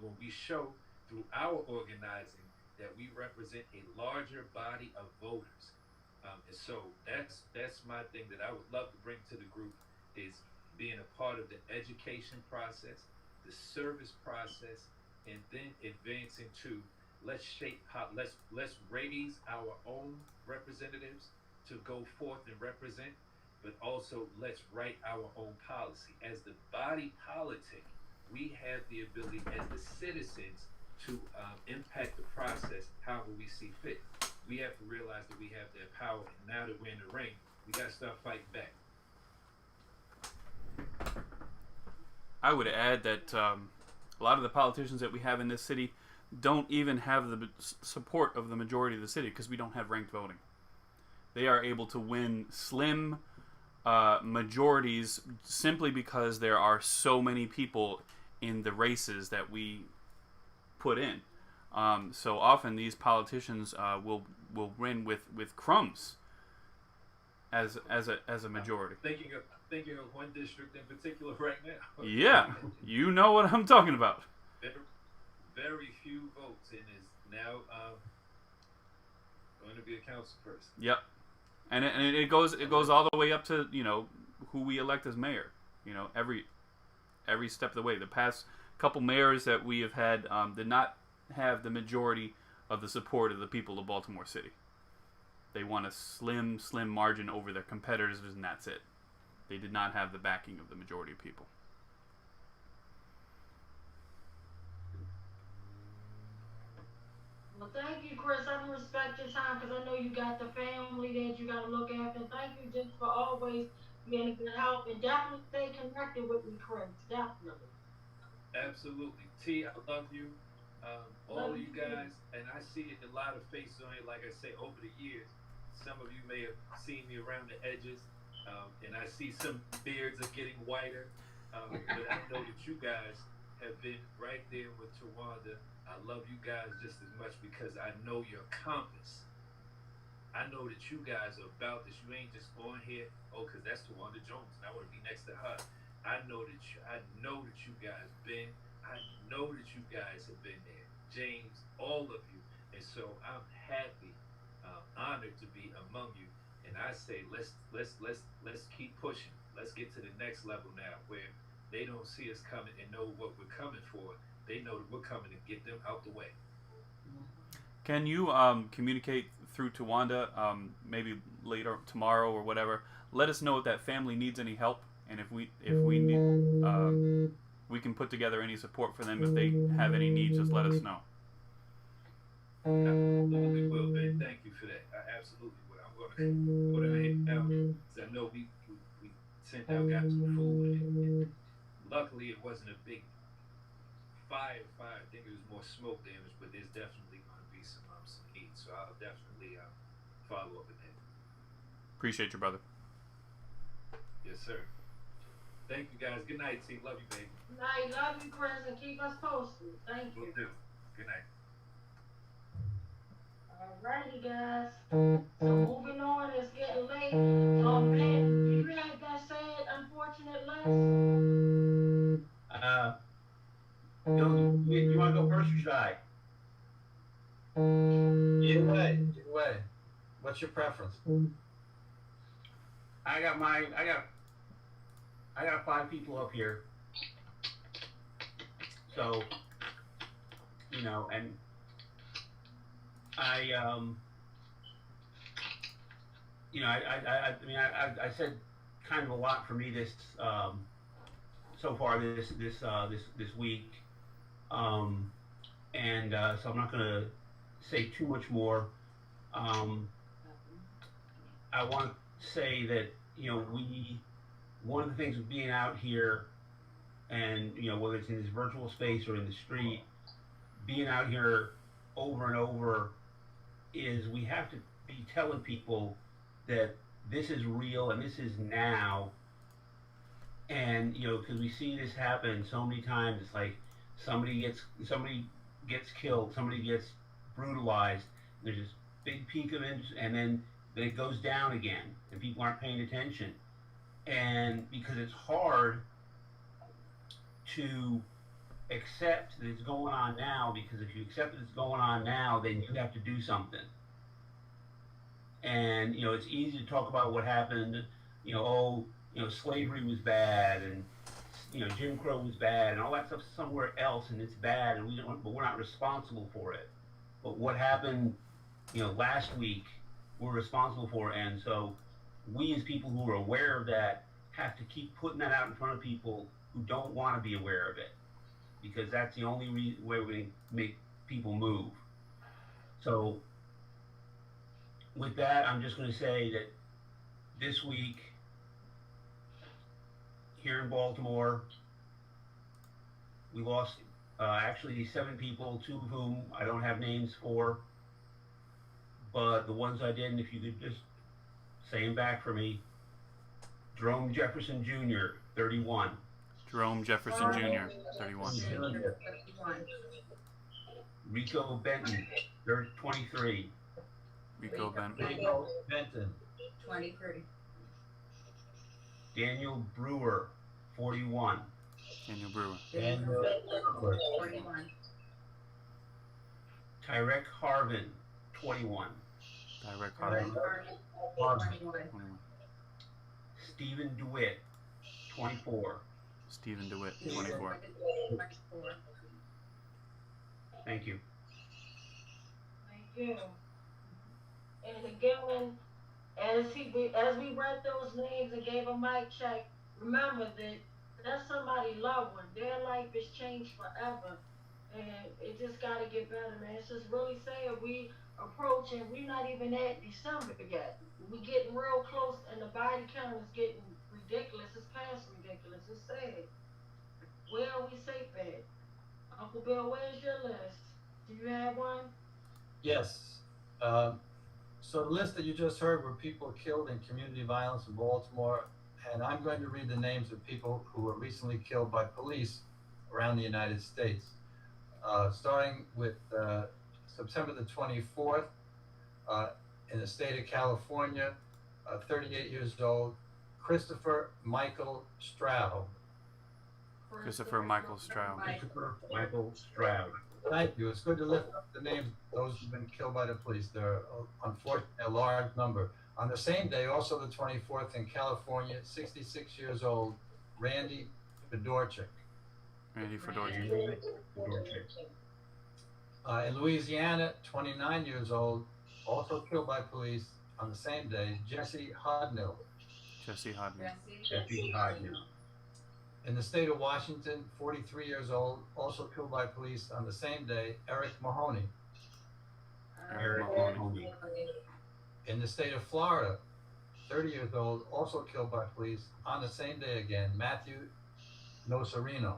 when we show through our organizing that we represent a larger body of voters. And so that's my thing that I would love to bring to the group, is being a part of the education process, the service process, and then advancing to let's raise our own representatives to go forth and represent, but also let's write our own policy. As the body politic, we have the ability as the citizens to impact the process however we see fit. We have to realize that we have that power, and now that we're in the ring, we got to start fighting back. I would add that a lot of the politicians that we have in this city don't even have the support of the majority of the city because we don't have ranked voting. They are able to win slim majorities simply because there are so many people in the races that we put in. So often these politicians will win with crumbs as a majority. Thinking of one district in particular right now. Yeah, you know what I'm talking about. Very few votes, and is now going to be a council person. Yep, and it goes all the way up to who we elect as mayor. Every step of the way. The past couple mayors that we have had did not have the majority of the support of the people of Baltimore City. They won a slim margin over their competitors, and that's it. They did not have the backing of the majority of people. Well, thank you, Chris. I respect your time because I know you got the family that you got to look after. Thank you just for always being a good help, and definitely stay connected with me, Chris. Definitely. Absolutely. T, I love you. All of you guys, and I see a lot of faces on it, like I say, over the years. Some of you may have seen me around the edges, and I see some beards are getting whiter, but I know that you guys have been right there with Tawanda. I love you guys just as much because I know your compass. I know that you guys are about this. You ain't just on here, because that's Tawanda Jones, and I want to be next to her. I know that you guys been. I know that you guys have been there. James, all of you. And so I'm happy, honored to be among you. And I say let's keep pushing. Let's get to the next level now where they don't see us coming and know what we're coming for. They know that we're coming to get them out the way. Can you communicate through Tawanda, maybe later tomorrow or whatever? Let us know if that family needs any help, and if we need, we can put together any support for them. If they have any needs, just let us know. Absolutely will, man. Thank you for that. I absolutely will. I'm going to what I had out. 'Cause I know we sent out, got some food, and luckily it wasn't a big fire. I think it was more smoke damage, but there's definitely going to be some heat. So I'll definitely follow up with that. Appreciate you, brother. Yes, sir. Thank you, guys. Good night, T. Love you, baby. Night, love you, Chris, and keep us posted. Thank Will you. do. Good night. Alrighty, guys. So moving on, it's getting late. Ben, you had that sad, unfortunate list? You want to go first or should I? Either way, either way. What's your preference? I got 5 people up here. So, you know, and I said kind of a lot for me this so far this week, and so I'm not going to say too much more. I want to say that one of the things with being out here, and whether it's in this virtual space or in the street, being out here over and over, is we have to be telling people that this is real and this is now. And because we see this happen so many times, it's like somebody gets killed, somebody gets brutalized. There's this big peak of it, and then it goes down again, and people aren't paying attention. And because it's hard to accept that it's going on now, because if you accept that it's going on now, then you have to do something. And it's easy to talk about what happened. Slavery was bad, and Jim Crow was bad, and all that stuff somewhere else, and it's bad, and but we're not responsible for it. But what happened, last week, we're responsible for, and so we as people who are aware of that have to keep putting that out in front of people who don't want to be aware of it, because that's the only way we make people move. So with that, I'm just going to say that this week here in Baltimore, we lost actually 7 people, 2 of whom I don't have names for, but the ones I did, and if you could just say them back for me: Jerome Jefferson Jr., 31. Jerome Jefferson Jr., 31. Rico Benton, 23. Rico Benton. Rico Benton. 23. Daniel Brewer, 41. Daniel Brewer. Daniel Brewer. 21. Tyrek Harvin, 21. Direct Harvard. 21. 21. Stephen DeWitt, 24. Stephen DeWitt, 24. 24. Thank you. Thank you. And again, as we read those names and gave a mic check, remember that that's somebody's loved one. Their life is changed forever, and it just got to get better, man. It's just really sad. We approaching. We're not even at December yet. We getting real close, and the body count is getting ridiculous. It's past ridiculous. It's sad. Where are we safe at? Uncle Bill, where's your list? Do you have one? Yes. So the list that you just heard were people killed in community violence in Baltimore, and I'm going to read the names of people who were recently killed by police around the United States. Starting with September the 24th, in the state of California, 38 years old, Christopher Michael Stroud. Christopher Michael Stroud. Christopher Michael Stroud. Thank you. It's good to lift up the names of those who've been killed by the police. They're unfortunately a large number. On the same day, also the 24th, in California, 66 years old, Randy Fedorchik. Randy Fedorchik. In Louisiana, 29 years old, also killed by police on the same day, Jesse Hodnell. Jesse Hodnell. Jesse Hodnell. In the state of Washington, 43 years old, also killed by police on the same day, Eric Mahoney. Eric Mahoney. In the state of Florida, 30 years old, also killed by police on the same day again, Matthew Nocerino.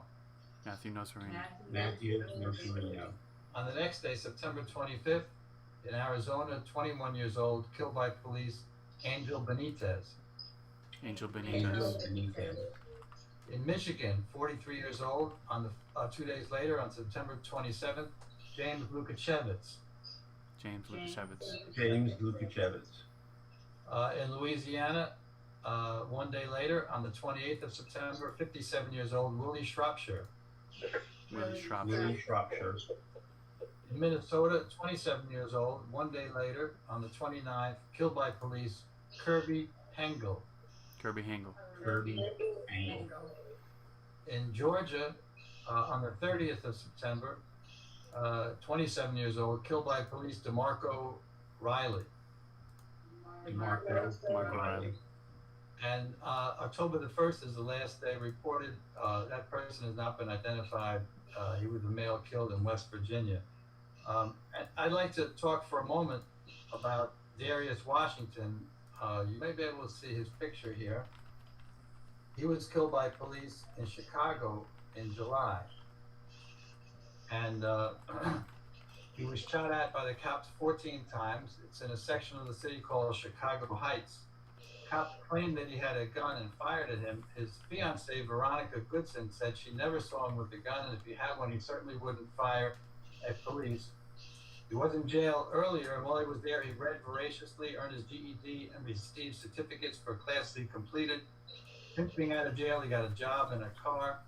Matthew Nocerino. Matthew Nocerino. On the next day, September 25th, in Arizona, 21 years old, killed by police, Angel Benitez. Angel Angel Benitez. Benitez. In Michigan, 43 years old, on the 2 days later, on September 27th, James Lukashevitz. James Lukashevitz. James Lukashevitz. In Louisiana, 1 day later, on the 28th of September, 57 years old, Willie Shropshire. Willie Shropshire. Willie Shropshire. In Minnesota, 27 years old, 1 day later, on the 29th, killed by police, Kirby Hengel. Kirby Hengel. Kirby Hengel. In Georgia, on the 30th of September, 27 years old, killed by police, DeMarco Riley. DeMarco Riley. And October the 1st is the last day reported. That person has not been identified. He was a male killed in West Virginia. And I'd like to talk for a moment about Darius Washington. You may be able to see his picture here. He was killed by police in Chicago in July. And he was shot at by the cops 14 times. It's in a section of the city called Chicago Heights. Cops claimed that he had a gun and fired at him. His fiancée, Veronica Goodson, said she never saw him with a gun, and if he had one, he certainly wouldn't fire at police. He was in jail earlier, and while he was there, he read voraciously, earned his GED, and received certificates for Class C completed. Since being out of jail, he got a job and a car,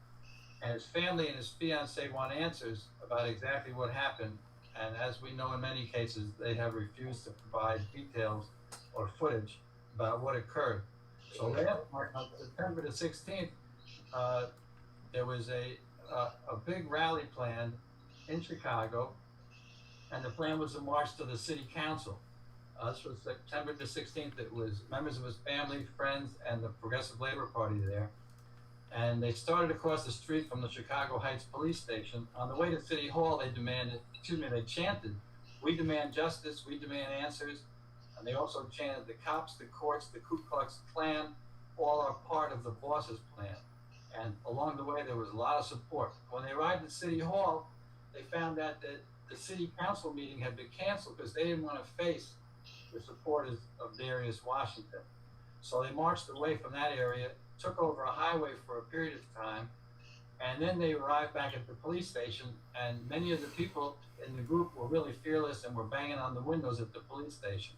and his family and his fiancée want answers about exactly what happened. And as we know in many cases, they have refused to provide details or footage about what occurred. So last March, on September the 16th, there was a big rally planned in Chicago, and the plan was to march to the city council. This was September the 16th. It was members of his family, friends, and the Progressive Labor Party there. And they started across the street from the Chicago Heights police station. On the way to City Hall, they chanted, "We demand justice, we demand answers." And they also chanted, "The cops, the courts, the Ku Klux Klan, all are part of the boss's plan." And along the way, there was a lot of support. When they arrived at City Hall, they found out that the city council meeting had been canceled because they didn't want to face the supporters of Darius Washington. So they marched away from that area, took over a highway for a period of time, and then they arrived back at the police station, and many of the people in the group were really fearless and were banging on the windows at the police station.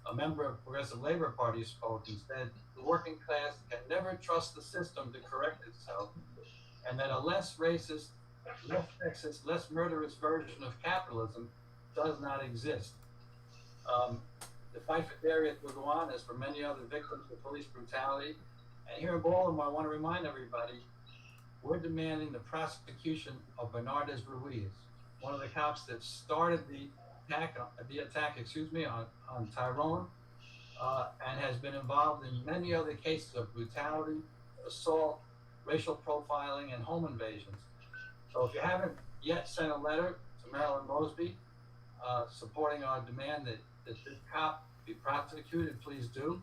A member of Progressive Labor Party spoke and said, "The working class can never trust the system to correct itself, and that a less racist, less sexist, less murderous version of capitalism does not exist." The fight for Darius will go on, as for many other victims of police brutality. And here in Baltimore, I want to remind everybody, we're demanding the prosecution of Bernardez Ruiz, one of the cops that started the attack on Tyrone, and has been involved in many other cases of brutality, assault, racial profiling, and home invasions. So if you haven't yet sent a letter to Marilyn Mosby supporting our demand that this cop be prosecuted, please do.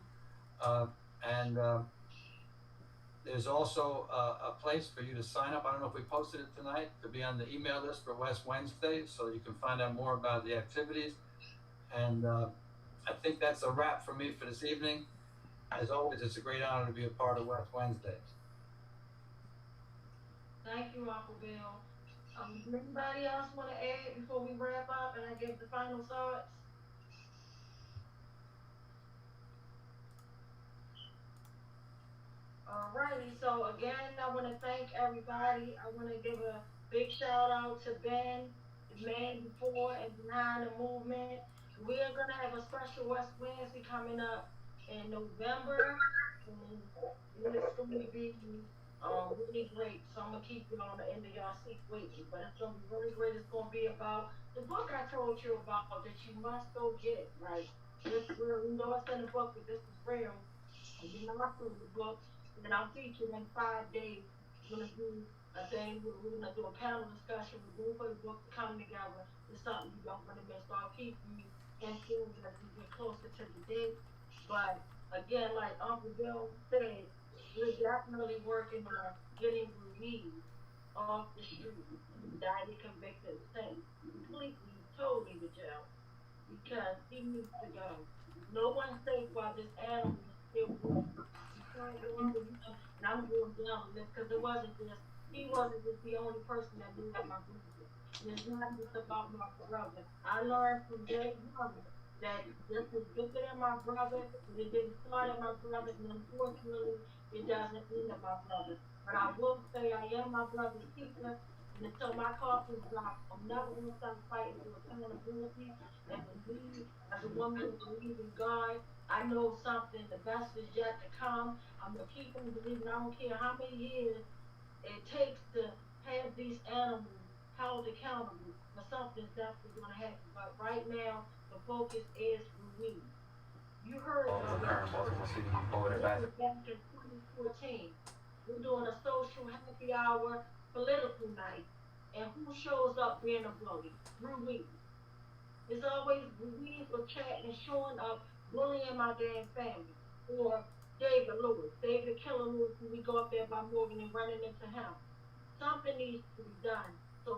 There's also a place for you to sign up. I don't know if we posted it tonight, to be on the email list for West Wednesday, so you can find out more about the activities. And I think that's a wrap for me for this evening. As always, it's a great honor to be a part of West Wednesday. Thank you, Uncle Bill. Does anybody else want to add before we wrap up and I give the final thoughts? Alrighty, so again, I want to thank everybody. I want to give a big shout out to Ben, the man before and behind the movement. We are going to have a special West Wednesday coming up in November, and it's going to be really great. So I'm going to keep you on the end of y'all seat waiting, but it's going to be really great. It's going to be about the book I told you about that you must go get, right? This is real. You know it's in the book, but this is real. And you know I through the book. And I'm featured in 5 days. We're going to do a thing. We're going to do a panel discussion. We're going for the book to come together. It's something you don't want to miss. So I'll keep you and things as we get closer to the date. But again, like Uncle Bill said, we're definitely working on getting Ruiz off the street, indicted, convicted, sent completely, totally to jail because he needs to go. No one's safe while this animal is still breathing. You can't go into him, and I'm going down on this because he wasn't just the only person that knew that my brother. And it's not just about my brother. I learned from day one that this is bigger than my brother, and it didn't start at my brother, and unfortunately, it doesn't end at my brother. But I will say I am my brother's keeper, and until my coffin drops, I'm never going to stop fighting for accountability. And for me, as a woman who believes in God, I know something, the best is yet to come. I'm going to keep on believing. I don't care how many years it takes to have these animals held accountable, but something's definitely going to happen. But right now, the focus is Ruiz. You heard of it. Baltimore City Board This was Ambassador. back in 2014. We're doing a social happy hour political night. And who shows up being a bully? Ruiz. It's always Ruiz or chatting and showing up bullying my damn family. Or David Lewis. David Killer Lewis, when we go up there by Morgan and running into him. Something needs to be done. So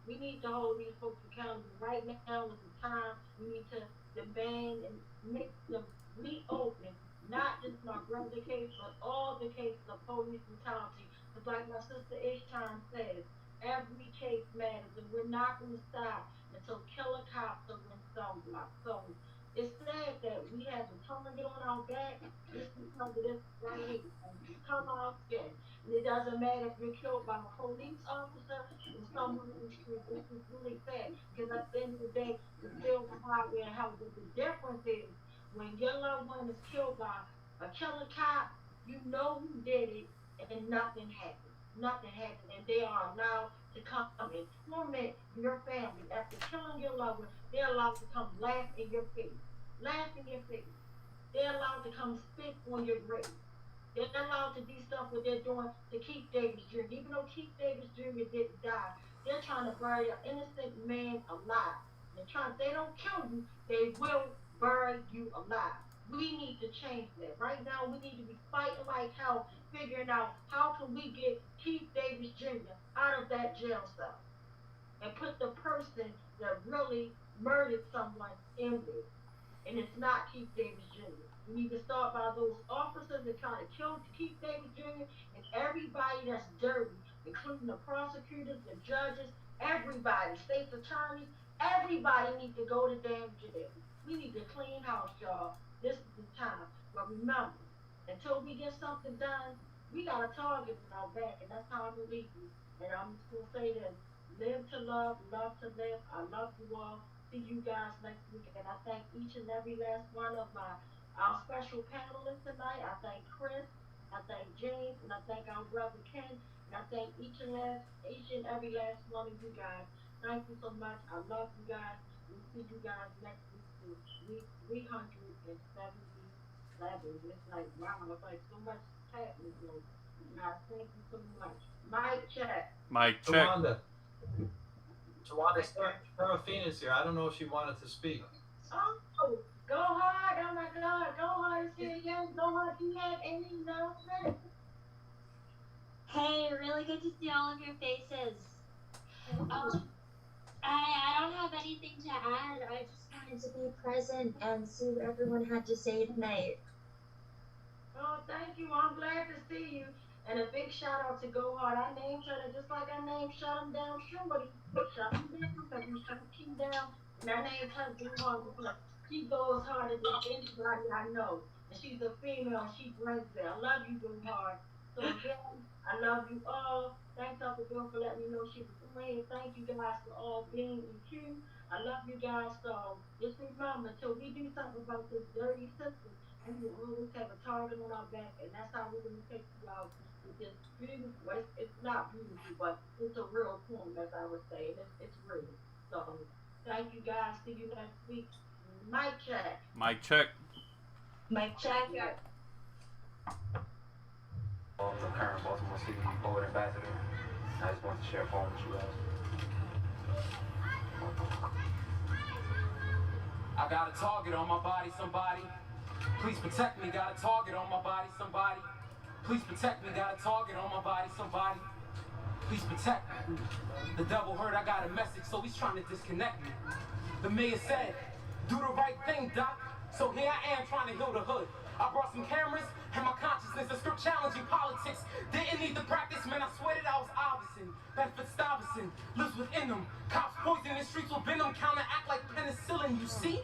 we need to hold these folks accountable. Right now is the time we need to demand and make them reopen, not just my brother case, but all the cases of police brutality. Because like my sister Ishtan says, every case matters, and we're not going to stop until killer cops are in some block. So it's sad that we have a target on our back just because of this right here. And it's come out skin. And it doesn't matter if you're killed by a police officer or someone in the street. This is really sad because at the end of the day, it's still the highway and hell. But the difference is when your loved one is killed by a killer cop, you know who did it and nothing happened. Nothing happened. And they are allowed to come and torment your family. After killing your loved one, they're allowed to come laugh in your face. Laugh in your face. They're allowed to come spit on your grave. They're allowed to do stuff what they're doing to Keith Davis Jr. Even though Keith Davis Jr. didn't die, they're trying to bury an innocent man alive. They're trying, if they don't kill you, they will bury you alive. We need to change that. Right now, we need to be fighting like hell, figuring out how can we get Keith Davis Jr. out of that jail cell and put the person that really murdered someone in there. And it's not Keith Davis Jr. We need to start by those officers that try to kill Keith Davis Jr. and everybody that's dirty, including the prosecutors, the judges, everybody, state's attorneys, everybody needs to go to damn jail. We need to clean house, y'all. This is the time. But remember, until we get something done, we got a target on our back, and that's how I believe it. And I'm just gonna say this: live to love, love to live. I love you all. See you guys next week, and I thank each and every last one of our special panelists tonight. I thank Chris, I thank James, and I thank our brother Ken, and I thank each and every last one of you guys. Thank you so much. I love you guys. We'll see you guys next week for week 377. It's like wow, it's like so much happening. So, guys, thank you so much. Mic check. Mic check. Tawanda, Serafina's here. I don't know if she wanted to speak. Oh, go hard. Oh my God. Go hard. Say yes. Go hard. Do you have any announcements? Hey, really good to see all of your faces. I don't have anything to add. I just wanted to be present and see what everyone had to say tonight. Oh, thank you. I'm glad to see you. And a big shout out to Go Hard. I named her just like I named Shut 'em Down Shorty. Shut 'em down because we shut King down. And I named her Go Hard because she goes harder than anybody I know. And she's a female and she brings it. I love you, Go Hard. So again, I love you all. Thanks Uncle Bill for letting me know she was on here. Thank you guys for all being in queue. I love you guys. So just remember, until we do something about this dirty system, we will always have a target on our back, and that's how we're going to take you out. It's beautiful. It's not beautiful, but it's a real poem, as I would say. It's real. So thank you guys. See you next week. Mic check. Mic check. Mic check. The current Baltimore City Board Ambassador. I just wanted to share a poem with you guys. I got a target on my body, somebody. Please protect me, got a target on my body, somebody. Please protect me, got a target on my body, somebody. Please protect me. The devil heard I got a message, so he's trying to disconnect me. The mayor said, do the right thing, Doc. So here I am trying to heal the hood. I brought some cameras and my consciousness, a script challenging politics. Didn't need to practice, man, I swear that I was Iverson. Bedford Stuyvesant lives within them. Cops poison the streets with venom, counteract like penicillin. You see,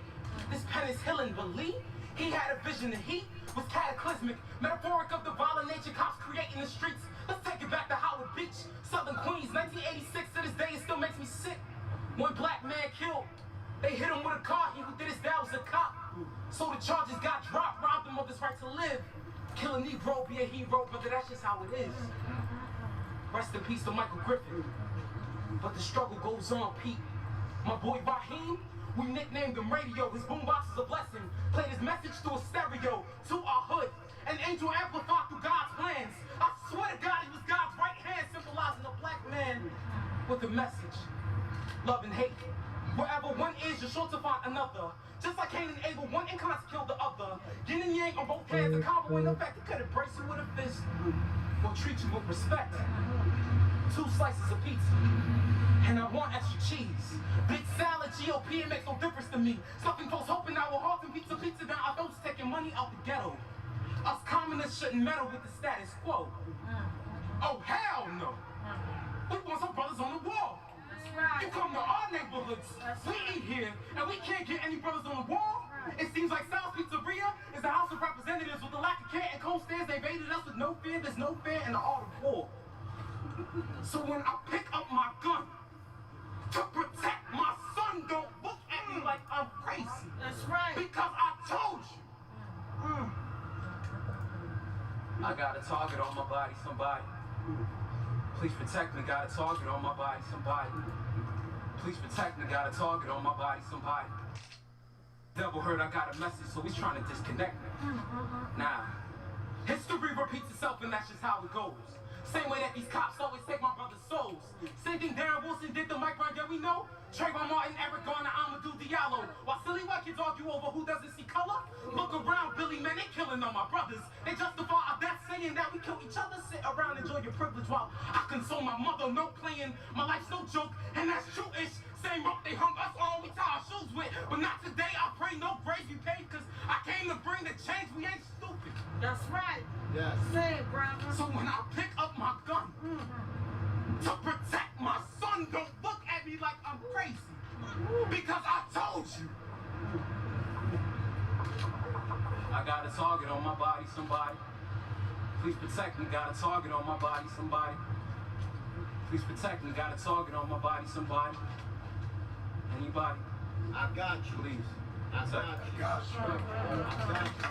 this pen is healing, believe. He had a vision, the heat was cataclysmic. Metaphoric of the violent nature cops creating the streets. Let's take it back to Howard Beach, Southern Queens, 1986. To this day, it still makes me sick. One black man killed. They hit him with a car. He who did his dad was a cop. So the charges got dropped, robbed him of his right to live. Kill a Negro, be a hero, brother, that's just how it is. Rest in peace to Michael Griffin. But the struggle goes on, Pete. My boy Raheem, we nicknamed him Radio. His boombox is a blessing. Played his message through a stereo to our hood. An angel amplified through God's plans. I swear to God, he was God's right hand, symbolizing a black man with a message. Love and hate. Wherever one is, you're sure to find another. Just like Cain and Abel, one incarnate killed the other. Yin and yang on both hands, a combo in effect. It could embrace you with a fist, or treat you with respect. 2 slices of pizza, and I want extra cheese. Big salad, GOP, it makes no difference to me. Something close hoping I will halt and pizza down. I don't taking money out the ghetto. Us communists shouldn't meddle with the status quo. Oh, hell no. We want some brothers on the wall. You come to our neighborhoods, we eat here, and we can't get any brothers on the wall. It seems like South Pizzeria is the House of Representatives with a lack of care and cold stares. They invaded us with no fear. There's no fear in the art of war. So when I pick up my gun to protect my son, don't look at me like I'm crazy. That's right. Because I told you. I got a target on my body, somebody. Please protect me, got a target on my body, somebody. Please protect me, got a target on my body, somebody. Devil heard I got a message, so he's trying to disconnect me. Now, history repeats itself and that's just how it goes. Same way that these cops always take my brother's souls. Same thing Darren Wilson did to Mike Brown, yeah we know. Trayvon Martin, Eric Garner, Amadou Diallo. While silly white kids argue over who doesn't see color, look around, Billy, man, they killing all my brothers. They justify our death saying that we kill each other. Sit around, enjoy your privilege while I console my mother. No playing, my life's no joke, and that's true-ish. Same rope they hung us on, we tie our shoes with. But not today, I pray no graves be paid, cause I came to bring the change, we ain't stupid. That's right. Yes. Say it, brother. So when I pick up my gun to protect my son, don't look at me like I'm crazy. Because I told you. I got a target on my body, somebody. Please protect me, got a target on my body, somebody. Please protect me, got a target on my body, somebody. Anybody? I got you. Please. I got you. I got you. I got you.